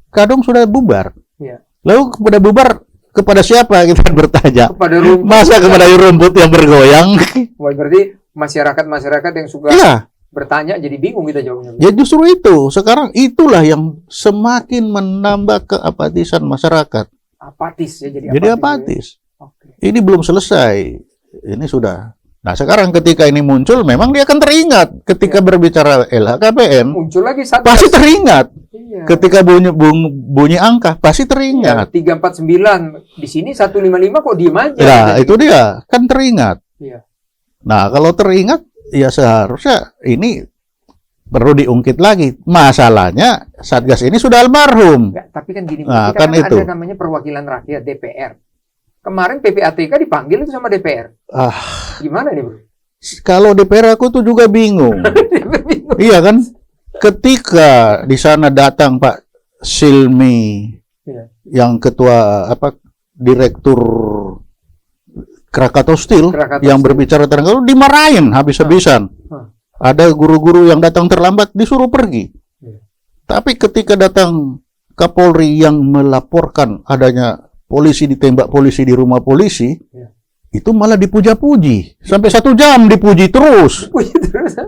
kadung sudah bubar. Iya. Lalu kepada bubar kepada siapa kita bertanya? Kepada rumput. Masa kepada rumput yang bergoyang? Wah, berarti masyarakat yang suka Iya. bertanya jadi bingung kita jawabnya. Ya justru itu. Sekarang itulah yang semakin menambah keapatisan masyarakat. Apatis ya, Jadi apatis. Oke. Ini belum selesai. Ini sudah. Nah sekarang ketika ini muncul, memang dia akan teringat. Ketika berbicara LHKPN, Muncul lagi Satgas. pasti teringat. Iya. Ketika bunyi angka, pasti teringat. 349 di sini 155 kok diem aja. Nah Jadi- itu dia, kan teringat. Iya. Nah kalau teringat, ya seharusnya ini perlu diungkit lagi. Masalahnya Satgas ini sudah almarhum. Enggak, tapi kan gini, Nah, kita kan kan itu. ada namanya perwakilan rakyat DPR. Kemarin PPATK dipanggil itu sama DPR. Ah, Gimana nih, Bro? kalau DPR aku tuh juga bingung. Iya kan? Ketika di sana datang Pak Silmi, Iya. yang ketua direktur Krakatau Steel, Krakatau yang Steel. berbicara tentang itu dimarahin habis-habisan. Ada guru-guru yang datang terlambat disuruh pergi. Iya. Tapi ketika datang Kapolri yang melaporkan adanya polisi ditembak polisi di rumah polisi, Iya. itu malah dipuja-puji. Sampai 1 jam dipuji terus.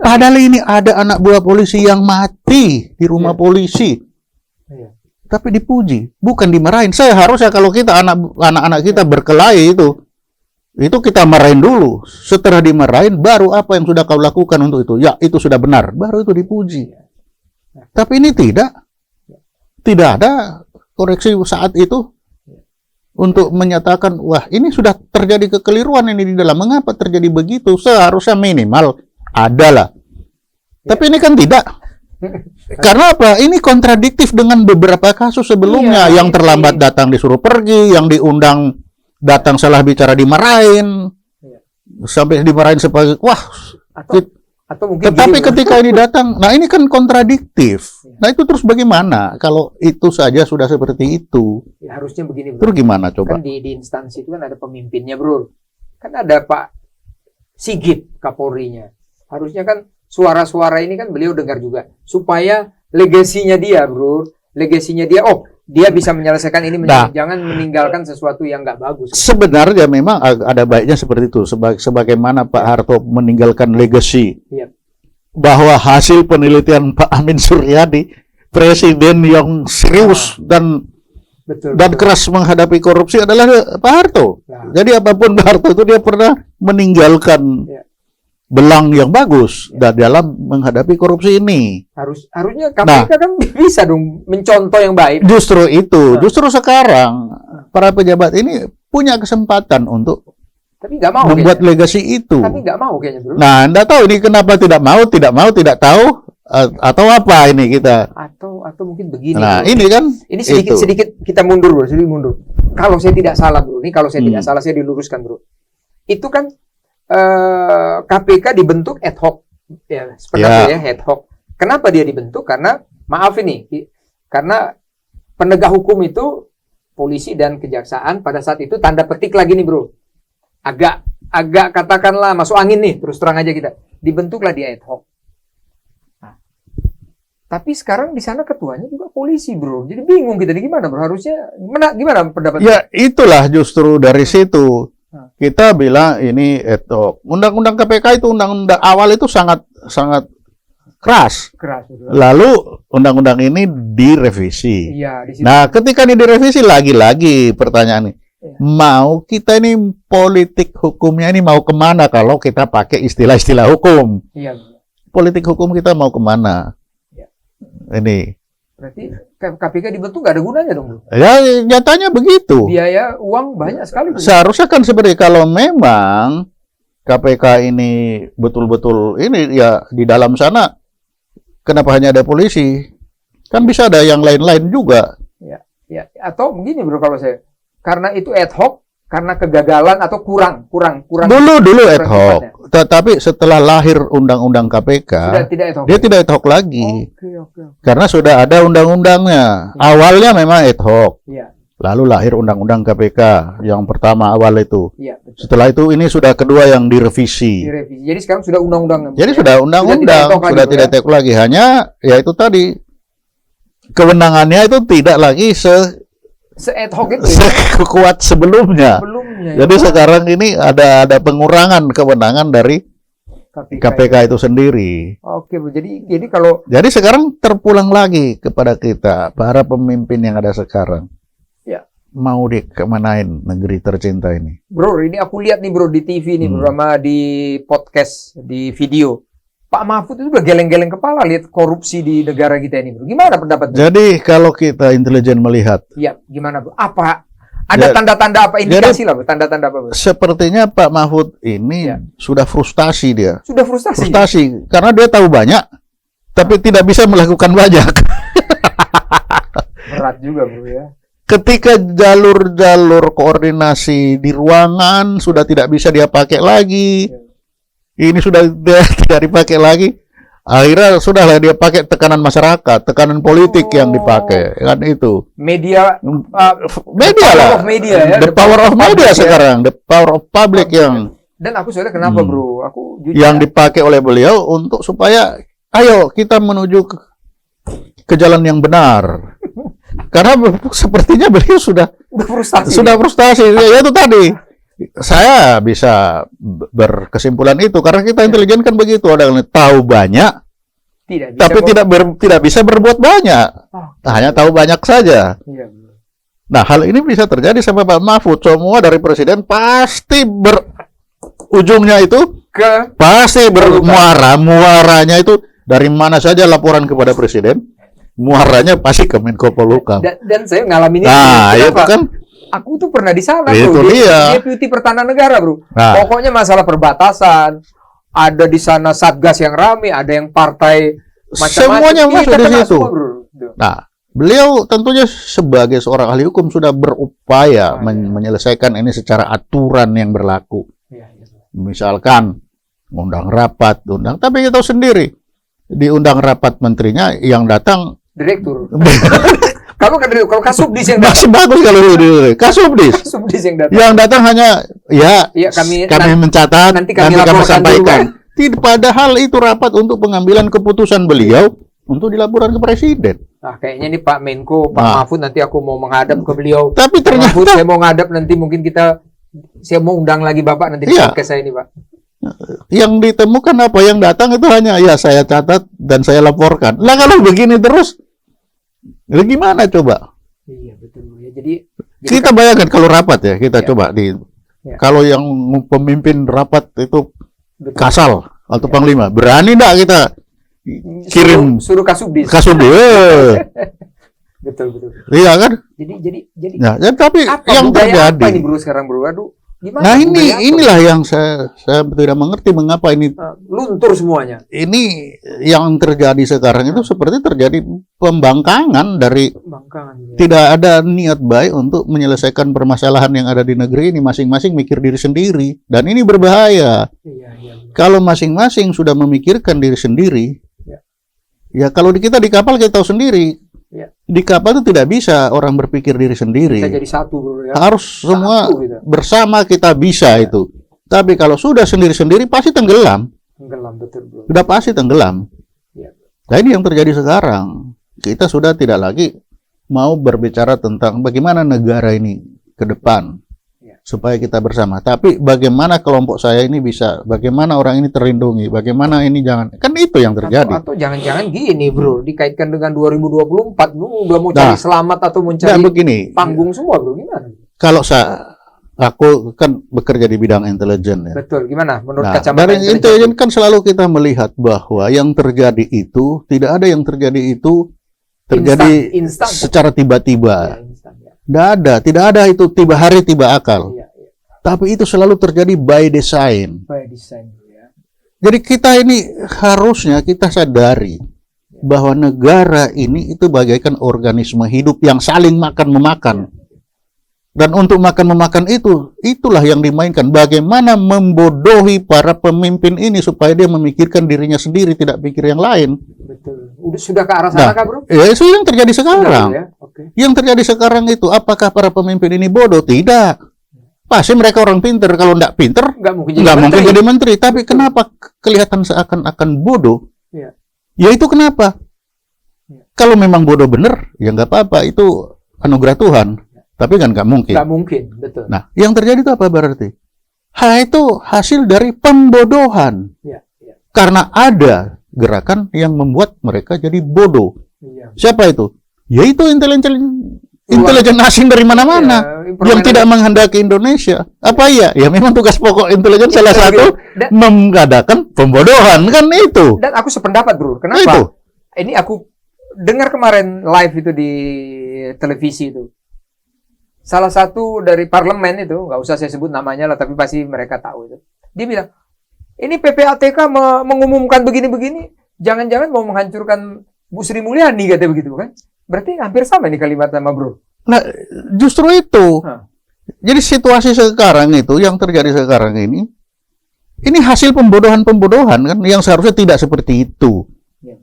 Padahal ini ada anak buah polisi yang mati di rumah Iya. polisi. Iya. Tapi dipuji, bukan dimarahin. Saya harusnya kalau kita anak-anak kita berkelahi itu kita marahin dulu. Setelah dimarahin, baru apa yang sudah kau lakukan untuk itu? Ya, itu sudah benar. Baru itu dipuji. Tapi ini tidak ada koreksi saat itu untuk menyatakan, wah ini sudah terjadi kekeliruan ini di dalam. Mengapa terjadi begitu? Seharusnya minimal adalah. Tapi ini kan tidak. Karena apa? Ini kontradiktif dengan beberapa kasus sebelumnya. Iya, Yang terlambat datang disuruh pergi, yang diundang datang salah bicara dimarahin. Iya. Sampai dimarahin sebagai, wah. Atau mungkin Tetapi gini, ketika ini datang, nah ini kan kontradiktif. Nah itu terus bagaimana kalau itu saja sudah seperti itu? ya, harusnya begini, Bro. Terus gimana coba? Kan di instansi itu kan ada pemimpinnya, Bro. Kan ada Pak Sigit Kapolrinya. Harusnya kan suara-suara ini kan beliau dengar juga supaya legasinya dia, Bro. Legasinya dia, dia bisa menyelesaikan ini, Nah. jangan meninggalkan sesuatu yang nggak bagus. Sebenarnya memang ada baiknya seperti itu. Sebagaimana Pak Harto meninggalkan legacy. Iya. Bahwa hasil penelitian Pak Amin Suryadi, presiden yang serius dan Betul. keras menghadapi korupsi adalah Pak Harto. Nah. Jadi apapun Pak Harto itu dia pernah meninggalkan Iya. belang yang bagus dalam menghadapi korupsi ini. Harusnya KPK kan bisa dong mencontoh yang baik. Justru itu, justru sekarang para pejabat ini punya kesempatan untuk Tapi nggak mau membuat kayaknya. legasi itu. Tapi nggak mau kayaknya, Bro. Nah, Anda tahu ini kenapa tidak mau, tidak tahu atau apa ini kita. Atau mungkin begini. Nah, Bro. ini kan Ini itu. sedikit kita mundur, Bro. Sedikit mundur. Kalau saya tidak salah, Bro. Ini kalau saya tidak salah, saya diluruskan, Bro. Itu kan KPK dibentuk ad hoc. Ya, sebenarnya ya, ad hoc. Kenapa dia dibentuk? Karena maaf ini, karena penegak hukum itu polisi dan kejaksaan pada saat itu tanda petik lagi nih, Bro. Agak katakanlah masuk angin nih, terus terang aja kita. Dibentuklah dia ad hoc. Nah, tapi sekarang di sana ketuanya juga polisi, Bro. Jadi bingung kita gimana, Bro? Harusnya gimana pendapat? Ya, itulah justru dari situ kita bilang ini etok. Undang-undang KPK itu undang-undang awal itu sangat keras. Keras, Bro. Lalu undang-undang ini direvisi. Iya, di situ. Nah, ketika ini direvisi lagi-lagi pertanyaannya, mau kita ini politik hukumnya ini mau kemana kalau kita pakai istilah-istilah hukum? Iya. Politik hukum kita mau kemana? Ya. Ini. Berarti KPK dibentuk nggak ada gunanya dong, Bro. Ya, nyatanya begitu. Biaya uang banyak sekali, Bro. Seharusnya kan seperti kalau memang KPK ini betul-betul ini ya di dalam sana kenapa hanya ada polisi? Kan bisa ada yang lain-lain juga. Ya. Ya, atau begini bro kalau saya, karena itu ad hoc, karena kegagalan atau kurang. Dulu ad hoc, cepatnya. tetapi setelah lahir Undang-Undang KPK, Sudah tidak ad hoc. dia tidak ad hoc lagi. Oke. Karena sudah ada undang-undangnya. Awalnya memang ad hoc. Iya. Lalu lahir Undang-Undang KPK yang pertama awal itu. Iya, betul. Setelah itu ini sudah kedua yang direvisi. Direvisi. Jadi sekarang sudah undang-undang. Jadi sudah undang-undang, sudah tidak ad hoc lagi. Hanya ya itu tadi kewenangannya itu tidak lagi se-ad hoc itu. sekuat sebelumnya. Jadi sekarang ini ada pengurangan kewenangan dari KPK itu sendiri. Oke, Bu. Jadi kalau sekarang terpulang lagi kepada kita, para pemimpin yang ada sekarang. ya, Mau dikemanain negeri tercinta ini? Bro, ini aku lihat nih Bro di TV nih, Bro, sama di podcast, di video. Pak Mahfud itu udah geleng-geleng kepala lihat korupsi di negara kita ini, Bro. Gimana pendapatnya? Jadi kalau kita intelijen melihat, Ya, gimana, Bro? Apa ada tanda-tanda apa indikasi lah, Bro? Tanda-tanda apa, Bro? sepertinya Pak Mahfud ini Ya. sudah frustasi dia. Sudah frustasi. Frustasi karena dia tahu banyak, tapi tidak bisa melakukan banyak. Berat juga, Bro ya. Ketika jalur-jalur koordinasi di ruangan sudah tidak bisa dia pakai lagi, ini sudah tidak dipakai lagi, akhirnya sudahlah dia pakai tekanan masyarakat, tekanan politik yang dipakai, kan itu. Media Media lah, media ya. the power of media sekarang, the power of public yang Dan aku soalnya kenapa, Bro? Aku jujur yang dipakai oleh beliau untuk supaya ayo kita menuju ke jalan yang benar. Karena sepertinya beliau sudah frustasi. Ya itu tadi. Saya bisa berkesimpulan itu karena kita intelijen kan begitu, ada yang tahu banyak tapi tidak bisa berbuat banyak. Hanya tahu banyak saja. Iya. Nah, hal ini bisa terjadi sama Pak Mahfud. Semua dari presiden pasti ujungnya itu pasti muaranya itu dari mana saja laporan kepada presiden, muaranya pasti ke Menko Polhukam. Dan saya ngalamin itu kan. Aku tuh pernah di sana, Bro. Dia Deputi Pertahanan Negara, Bro. Nah. Pokoknya masalah perbatasan, ada di sana Satgas yang rame, ada yang partai macam-macam. Semuanya masuk di situ. Semua, Bro. Nah, beliau tentunya sebagai seorang ahli hukum sudah berupaya menyelesaikan ini secara aturan yang berlaku. Ya. Misalkan undang rapat, tapi kita tahu sendiri di undang rapat menterinya yang datang direktur. Kalau Kasubdis yang datang. Masih bagus kalau Kasubdis. Kasubdis yang datang. Yang datang hanya kami mencatat, nanti kami sampaikan. Padahal itu rapat untuk pengambilan keputusan beliau untuk dilaporkan ke presiden. Nah, kayaknya nih Pak Menko, Pak Mahfud nanti aku mau menghadap ke beliau. Tapi ternyata Mahfud, saya mau ngadap nanti mungkin saya mau undang lagi Bapak nanti di podcast saya ini, Pak. Yang ditemukan apa? Yang datang itu hanya saya catat dan saya laporkan. Lah kalau begini terus, gimana coba? Iya betul ya. Jadi kita bayangkan kalau rapat ya, kita coba kalau yang pemimpin rapat itu Kasal atau Panglima, berani enggak kita kirim suruh Kasubdis. Betul. Iya kan? Jadi. Nah, tapi yang terjadi. Apa ini, Bro, sekarang, Bro? Aduh. Gimana, nah inilah yang saya tidak mengerti mengapa ini luntur semuanya. Ini yang terjadi sekarang itu seperti terjadi pembangkangan dari tidak ada niat baik untuk menyelesaikan permasalahan yang ada di negeri ini, masing-masing mikir diri sendiri dan ini berbahaya. Iya. Kalau masing-masing sudah memikirkan diri sendiri, ya kalau kita di kapal kita tahu sendiri. Di kapal itu tidak bisa orang berpikir diri sendiri. Bisa jadi satu, Bro, ya. Harus semua bersama kita bisa itu. Tapi kalau sudah sendiri-sendiri pasti tenggelam. Betul, Bro. Sudah pasti tenggelam. Ya. Nah ini yang terjadi sekarang. Kita sudah tidak lagi mau berbicara tentang bagaimana negara ini ke depan. Supaya kita bersama. Tapi bagaimana kelompok saya ini bisa, bagaimana orang ini terlindungi, bagaimana ini jangan. Kan itu yang terjadi. Atau jangan-jangan gini, Bro, dikaitkan dengan 2024, lu udah mau cari selamat atau mau cari panggung semua, Bro, gimana? Kalau aku kan bekerja di bidang intelijen ya. Betul, gimana menurut kacamata dari intelijen kan selalu kita melihat bahwa yang terjadi itu, tidak ada yang terjadi itu terjadi instan, secara tiba-tiba. Tidak ada itu tiba hari tiba akal. Tapi itu selalu terjadi by design. By design, ya. Jadi kita ini harusnya kita sadari bahwa negara ini itu bagaikan organisme hidup yang saling makan-memakan. Dan untuk makan-memakan itulah yang dimainkan. Bagaimana membodohi para pemimpin ini supaya dia memikirkan dirinya sendiri, tidak pikir yang lain. Betul. Sudah ke arah sana kah, bro? Ya, itu yang terjadi sekarang. Ya? Okay. Yang terjadi sekarang itu, apakah para pemimpin ini bodoh? Tidak. Pasti mereka orang pinter. Kalau tidak pinter, nggak mungkin jadi menteri. Tapi kenapa kelihatan seakan-akan bodoh? Ya. Ya itu kenapa? Ya. Kalau memang bodoh bener, ya nggak apa-apa. Itu anugerah Tuhan. Tapi kan nggak mungkin. Nggak mungkin, betul. Nah, yang terjadi itu apa berarti? Itu hasil dari pembodohan. Ya, ya. Karena ada gerakan yang membuat mereka jadi bodoh. Ya. Siapa itu? Yaitu intelijen asing dari mana-mana yang tidak menghendaki Indonesia. Apa iya? Ya memang tugas pokok intelijen salah satu mengadakan pembodohan, kan itu. Dan aku sependapat, bro. Kenapa? Itu. Ini aku dengar kemarin live itu di televisi itu. Salah satu dari parlemen itu, nggak usah saya sebut namanya lah, tapi pasti mereka tahu itu. Dia bilang, ini PPATK mengumumkan begini-begini, jangan-jangan mau menghancurkan Bu Sri Mulyani, katanya begitu kan? Berarti hampir sama nih kalimat sama bro. Nah, justru itu. Jadi situasi sekarang itu, yang terjadi sekarang ini hasil pembodohan-pembodohan kan, yang seharusnya tidak seperti itu. Ya.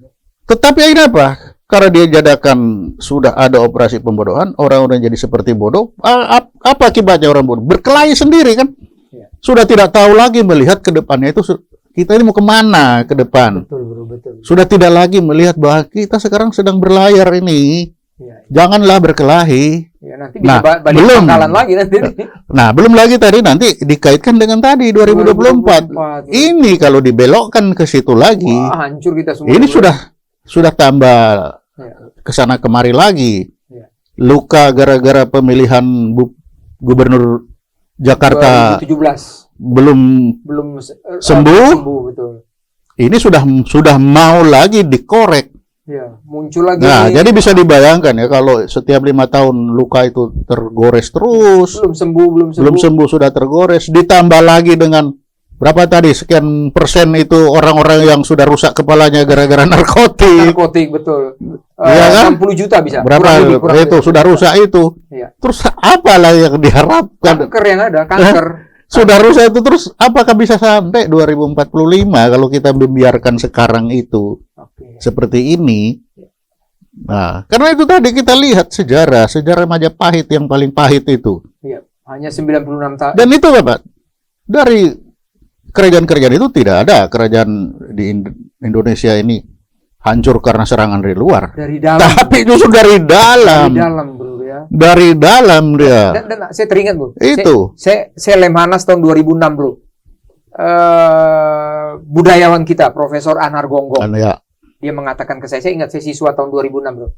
Tetapi ini apa? Karena dia jadakan sudah ada operasi pembodohan, orang-orang jadi seperti bodoh. Apa akibatnya orang bodoh? Berkelahi sendiri kan? Ya. Sudah tidak tahu lagi melihat ke depannya itu kita ini mau kemana ke depan. Betul, bro, betul. Sudah tidak lagi melihat bahwa kita sekarang sedang berlayar ini. Ya, ya. Janganlah berkelahi. Ya, nanti bisa balik pangkalan lagi nanti. Nah, belum lagi tadi nanti dikaitkan dengan tadi 2024. Ini kalau dibelokkan ke situ lagi. Wah, hancur kita semua. Ini sudah tambah kesana kemari lagi. Ya. Luka gara-gara pemilihan Gubernur Jakarta 2017 belum sembuh. Betul. Ini sudah mau lagi dikorek. Ya, muncul lagi. Nah, jadi bisa dibayangkan ya kalau setiap 5 tahun luka itu tergores terus. Belum sembuh sudah tergores. Ditambah lagi dengan berapa tadi sekian persen itu orang-orang yang sudah rusak kepalanya gara-gara narkotik. Narkotik, betul. Ya kan? 60 juta bisa. Berapa kurang itu sudah rusak itu. Ya. Terus apalah yang diharapkan? Kanker yang ada, kanker. Sudah rusak itu terus apakah bisa sampai 2045 kalau kita membiarkan sekarang itu seperti ini? Nah, karena itu tadi kita lihat sejarah Majapahit yang paling pahit itu. Iya, hanya 96 tahun. Dan itu Bapak, dari kerajaan-kerajaan itu tidak ada kerajaan di Indonesia ini hancur karena serangan dari luar. Dari dalam. Tapi justru dari dalam. Dari dalam, bro ya. Dari dalam dia. Dan saya teringat, bro. Itu. Saya Lemhanas tahun 2006, bro. Budayawan kita, Profesor Anar Gonggong. Ya. Dia mengatakan ke saya ingat saya siswa tahun 2006, bro.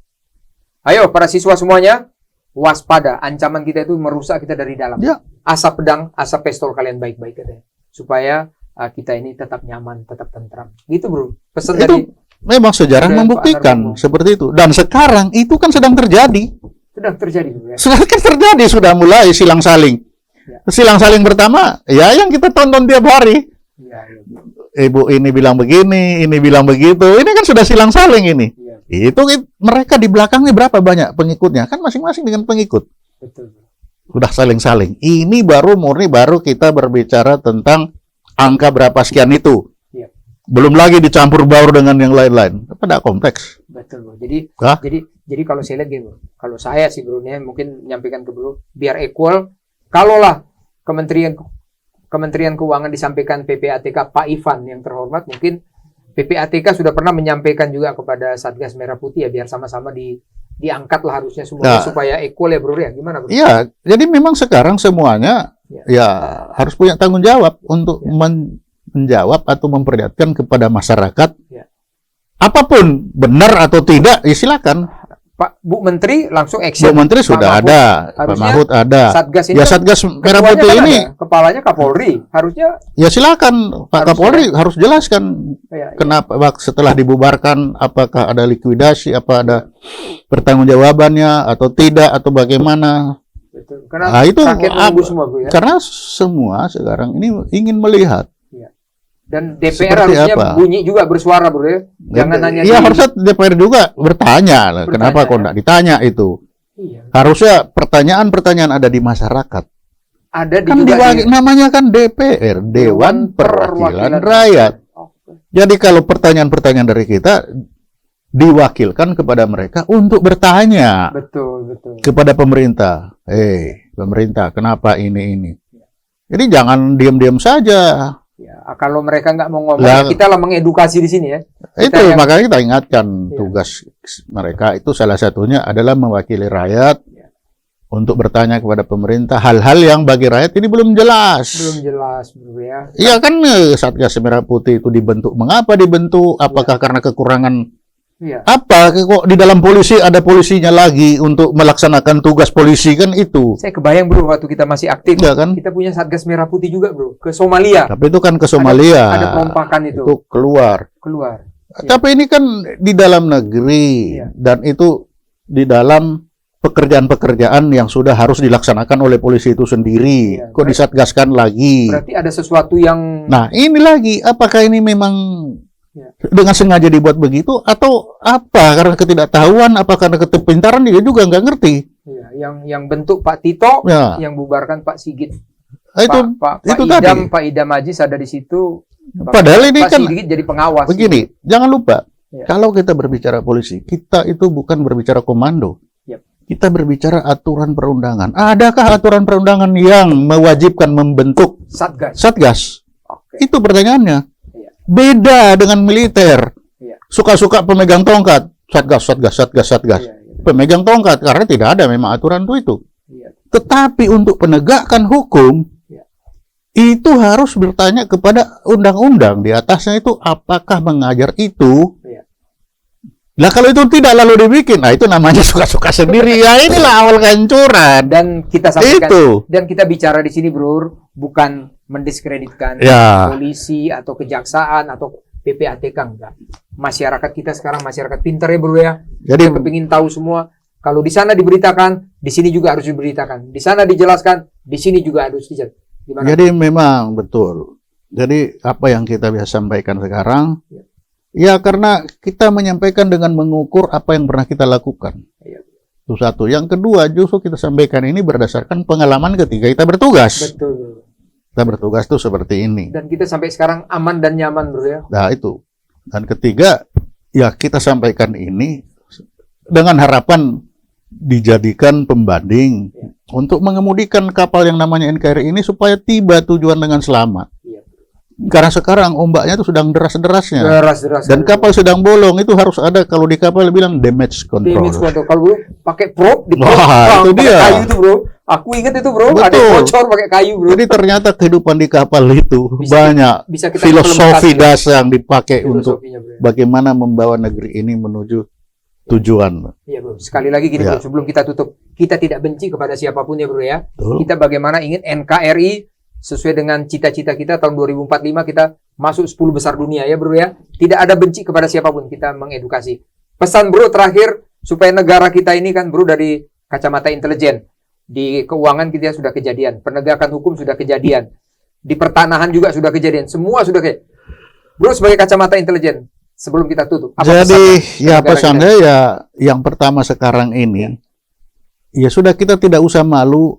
Ayo para siswa semuanya, waspada. Ancaman kita itu merusak kita dari dalam. Ya. Asap pedang, asap pistol kalian baik-baik katanya. Supaya kita ini tetap nyaman, tetap tentram. Gitu, bro. Pesan itu dari memang sejarah membuktikan seperti itu. Dan sekarang itu kan sedang terjadi. Sedang terjadi, bro, ya? Sudah terjadi, sudah mulai silang saling. Ya. Silang saling pertama, ya yang kita tonton tiap hari. Ya. Ibu ini bilang begini, ini bilang begitu. Ini kan sudah silang saling ini. Ya. Itu mereka di belakangnya berapa banyak pengikutnya? Kan masing-masing dengan pengikut. Betul. Sudah saling-saling. Ini baru kita berbicara tentang angka berapa sekian itu. Ya. Belum lagi dicampur baur dengan yang lain-lain. Pada konteks. Betul, bro. Jadi kalau saya lihat gini, bro. Kalau saya sih, bro, mungkin menyampaikan ke bro, biar equal. Kalaulah Kementerian Keuangan disampaikan PPATK Pak Ivan yang terhormat, mungkin PPATK sudah pernah menyampaikan juga kepada Satgas Merah Putih ya, biar sama-sama diangkatlah harusnya semuanya supaya equal ya, bro, ya. Gimana, bro? Iya, jadi memang sekarang semuanya ya harus punya tanggung jawab untuk menjawab atau memperlihatkan kepada masyarakat. Ya. Apapun benar atau tidak, ya silakan. Pak Bu Menteri langsung action. Bu Menteri sudah ada, Pak Mahfud ada. Satgas ini ya Satgas Merah Putih ini kepalanya Kapolri, harharusnya. Ya silakan Pak Kapolri harus jelaskan kenapa setelah dibubarkan apakah ada likuidasi, apa ada pertanggungjawabannya atau tidak atau bagaimana. Betul. Karena itu semua, Bu, ya? Karena semua sekarang ini ingin melihat. Dan DPR Seperti harusnya apa? bunyi juga bersuara, bro ya. Jangan hanya Ya harusnya DPR juga bertanya lah. Kenapa kok enggak ditanya itu? Iya. Harusnya pertanyaan-pertanyaan ada di masyarakat. Ada di Kan juga namanya kan DPR, Dewan Perwakilan Rakyat. Oke. Jadi kalau pertanyaan-pertanyaan dari kita diwakilkan kepada mereka untuk bertanya Betul. kepada pemerintah. Pemerintah, kenapa ini? Jadi jangan diam-diam saja. Ya, kalau mereka nggak mau ngomong, Lah, ya kita lah mengedukasi di sini ya. Itu yang- makanya kita ingatkan Iya. tugas mereka itu salah satunya adalah mewakili rakyat Iya. untuk bertanya kepada pemerintah hal-hal yang bagi rakyat ini belum jelas. Belum jelas, bro ya. Iya kan Satgas Merah Putih itu dibentuk. Mengapa dibentuk? Apakah karena kekurangan Iya. apa? Kok di dalam polisi ada polisinya lagi untuk melaksanakan tugas polisi kan itu? Saya kebayang, bro, waktu kita masih aktif, Iya kan? kita punya Satgas Merah Putih juga, bro, ke Somalia. Tapi itu kan ke Somalia. Ada perompakan itu. keluar. Iya. Tapi ini kan di dalam negeri Iya. dan itu di dalam pekerjaan-pekerjaan yang sudah harus dilaksanakan oleh polisi itu sendiri. Iya, Kok disatgaskan lagi? Berarti ada sesuatu yang Nah, ini lagi, apakah ini memang Ya. dengan sengaja dibuat begitu atau apa? Karena ketidaktahuan, apa karena ketepintaran dia juga nggak ngerti. ya, yang bentuk Pak Tito, Ya, yang bubarkan Pak Sigit. itu Pak itu Idam, tadi. Pak Idam Aziz ada di situ. Padahal ini Pak kan Sigit jadi pengawas. begini, jangan lupa, Ya. kalau kita berbicara polisi, kita itu bukan berbicara komando. Yap. Kita berbicara aturan perundangan. Adakah aturan perundangan yang mewajibkan membentuk Satgas. Satgas? Oke. Itu pertanyaannya. Iya. Beda dengan militer. Iya. Suka-suka pemegang tongkat. Satgas. Iya. Pemegang tongkat. Karena tidak ada memang aturan itu. Iya. Tetapi untuk penegakan hukum, Iya. itu harus bertanya kepada undang-undang. Di atasnya itu apakah mengajar itu? Iya. Lah kalau itu tidak lalu dibikin, nah itu namanya suka-suka sendiri. Ya inilah awal kehancuran. Dan kita sampaikan Itu. dan kita bicara di sini, bro, bukan mendiskreditkan Ya. polisi atau kejaksaan atau PPATK, enggak. Masyarakat kita sekarang masyarakat pintar ya, bro ya. Jadi Kita ingin tahu semua. Kalau di sana diberitakan, di sini juga harus diberitakan. Di sana dijelaskan, di sini juga harus dijelaskan. Gimana? Jadi memang betul. Jadi apa yang kita bisa sampaikan sekarang, ya karena kita menyampaikan dengan mengukur apa yang pernah kita lakukan. Iya. Itu satu. Yang kedua, justru kita sampaikan ini berdasarkan pengalaman ketika kita bertugas. Betul, bro. Kita bertugas tuh seperti ini. Dan kita sampai sekarang aman dan nyaman, bro ya. Nah itu. Dan ketiga, ya kita sampaikan ini dengan harapan dijadikan pembanding untuk mengemudikan kapal yang namanya NKRI ini supaya tiba tujuan dengan selamat. Iya. Karena sekarang ombaknya itu sedang deras-derasnya. Deras-deras. Dan kapal sedang bolong itu harus ada, kalau di kapal bilang damage control. damage control. Kalau bro pakai prop di prop, Wah, itu pakai dia. kayu itu, bro. Aku ingat itu, bro. Ada Betul. bocor pakai kayu, bro. Jadi ternyata kehidupan di kapal itu banyak Bisa kita filosofi implementasi, dasar yang dipakai untuk filosofinya, bro. bagaimana membawa negeri ini menuju tujuan. Iya, bro. Sekali lagi gini, Ya. bro, sebelum kita tutup, kita tidak benci kepada siapapun ya, bro ya. Betul. Kita bagaimana ingin NKRI sesuai dengan cita-cita kita tahun 2045 kita masuk 10 besar dunia ya, bro ya. Tidak ada benci kepada siapapun, kita mengedukasi. Pesan, bro, terakhir supaya negara kita ini kan, bro, dari kacamata intelijen. Di keuangan kita sudah kejadian, penegakan hukum sudah kejadian, di pertanahan juga sudah kejadian, semua sudah kejadian. Bro, sebagai kacamata intelijen, sebelum kita tutup, apa Jadi pesannya ya negara pesannya ya yang pertama sekarang ini ya sudah, kita tidak usah malu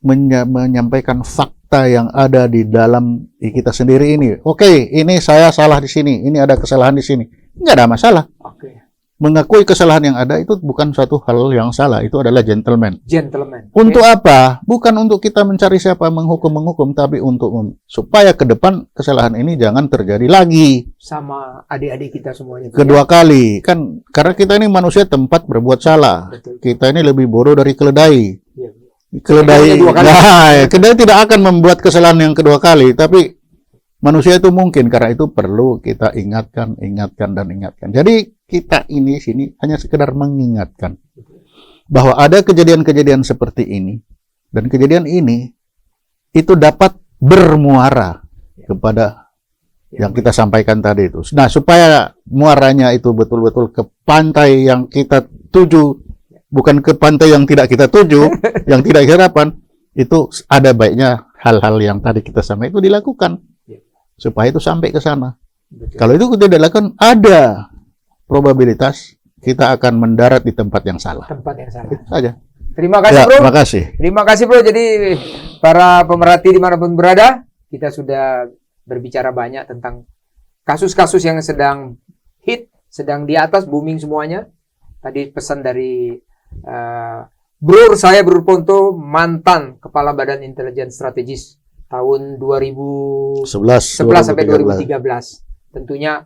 menyampaikan fakta yang ada di dalam kita sendiri ini. Oke, ini saya salah di sini, ini ada kesalahan di sini. Nggak ada masalah. Oke. Mengakui kesalahan yang ada itu bukan suatu hal yang salah, itu adalah gentleman. Gentleman. Untuk apa? Bukan untuk kita mencari siapa menghukum, tapi untuk supaya ke depan kesalahan ini jangan terjadi lagi. Sama adik-adik kita semuanya. Kedua kali, kan karena kita ini manusia tempat berbuat salah. Betul. Kita ini lebih bodoh dari keledai. Iya. Keledai, Dua kali. nah, keledai tidak akan membuat kesalahan yang kedua kali, tapi manusia itu mungkin, karena itu perlu kita ingatkan. Jadi kita ini sini hanya sekedar mengingatkan bahwa ada kejadian-kejadian seperti ini, dan kejadian ini itu dapat bermuara kepada yang kita sampaikan tadi itu. Nah, supaya muaranya itu betul-betul ke pantai yang kita tuju, bukan ke pantai yang tidak kita tuju, yang tidak harapan, itu ada baiknya hal-hal yang tadi kita sampaikan itu dilakukan. supaya itu sampai ke sana. Betul. Kalau itu kita tidak lakukan, ada probabilitas kita akan mendarat di tempat yang salah. Tempat yang salah. Itu saja. Terima kasih, Ya, Bro. terima kasih. Terima kasih, Bro. Jadi para pemerhati dimanapun berada, kita sudah berbicara banyak tentang kasus-kasus yang sedang hit, sedang di atas, booming semuanya. Tadi pesan dari Bro Ponto, mantan Kepala Badan Intelijen Strategis tahun 2011 sampai 2013. Tentunya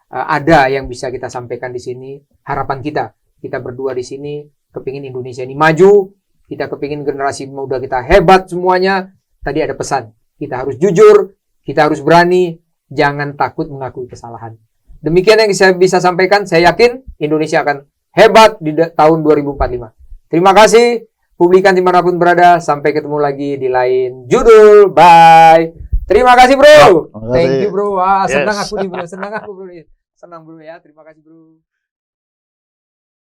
ada yang bisa kita sampaikan di sini. Harapan kita berdua di sini kepingin Indonesia ini maju, kita kepingin generasi muda kita hebat semuanya. Tadi ada pesan, kita harus jujur, kita harus berani, jangan takut mengakui kesalahan. Demikian yang saya bisa sampaikan. Saya yakin Indonesia akan hebat di tahun 2045. Terima kasih publikan dimanapun berada. Sampai ketemu lagi di lain judul. Bye. Terima kasih, Bro. Terima kasih. Thank you, Bro. Wah, senang Yes. aku nih, Bro. Senang aku, Bro. Senang, Bro, ya. Terima kasih, Bro.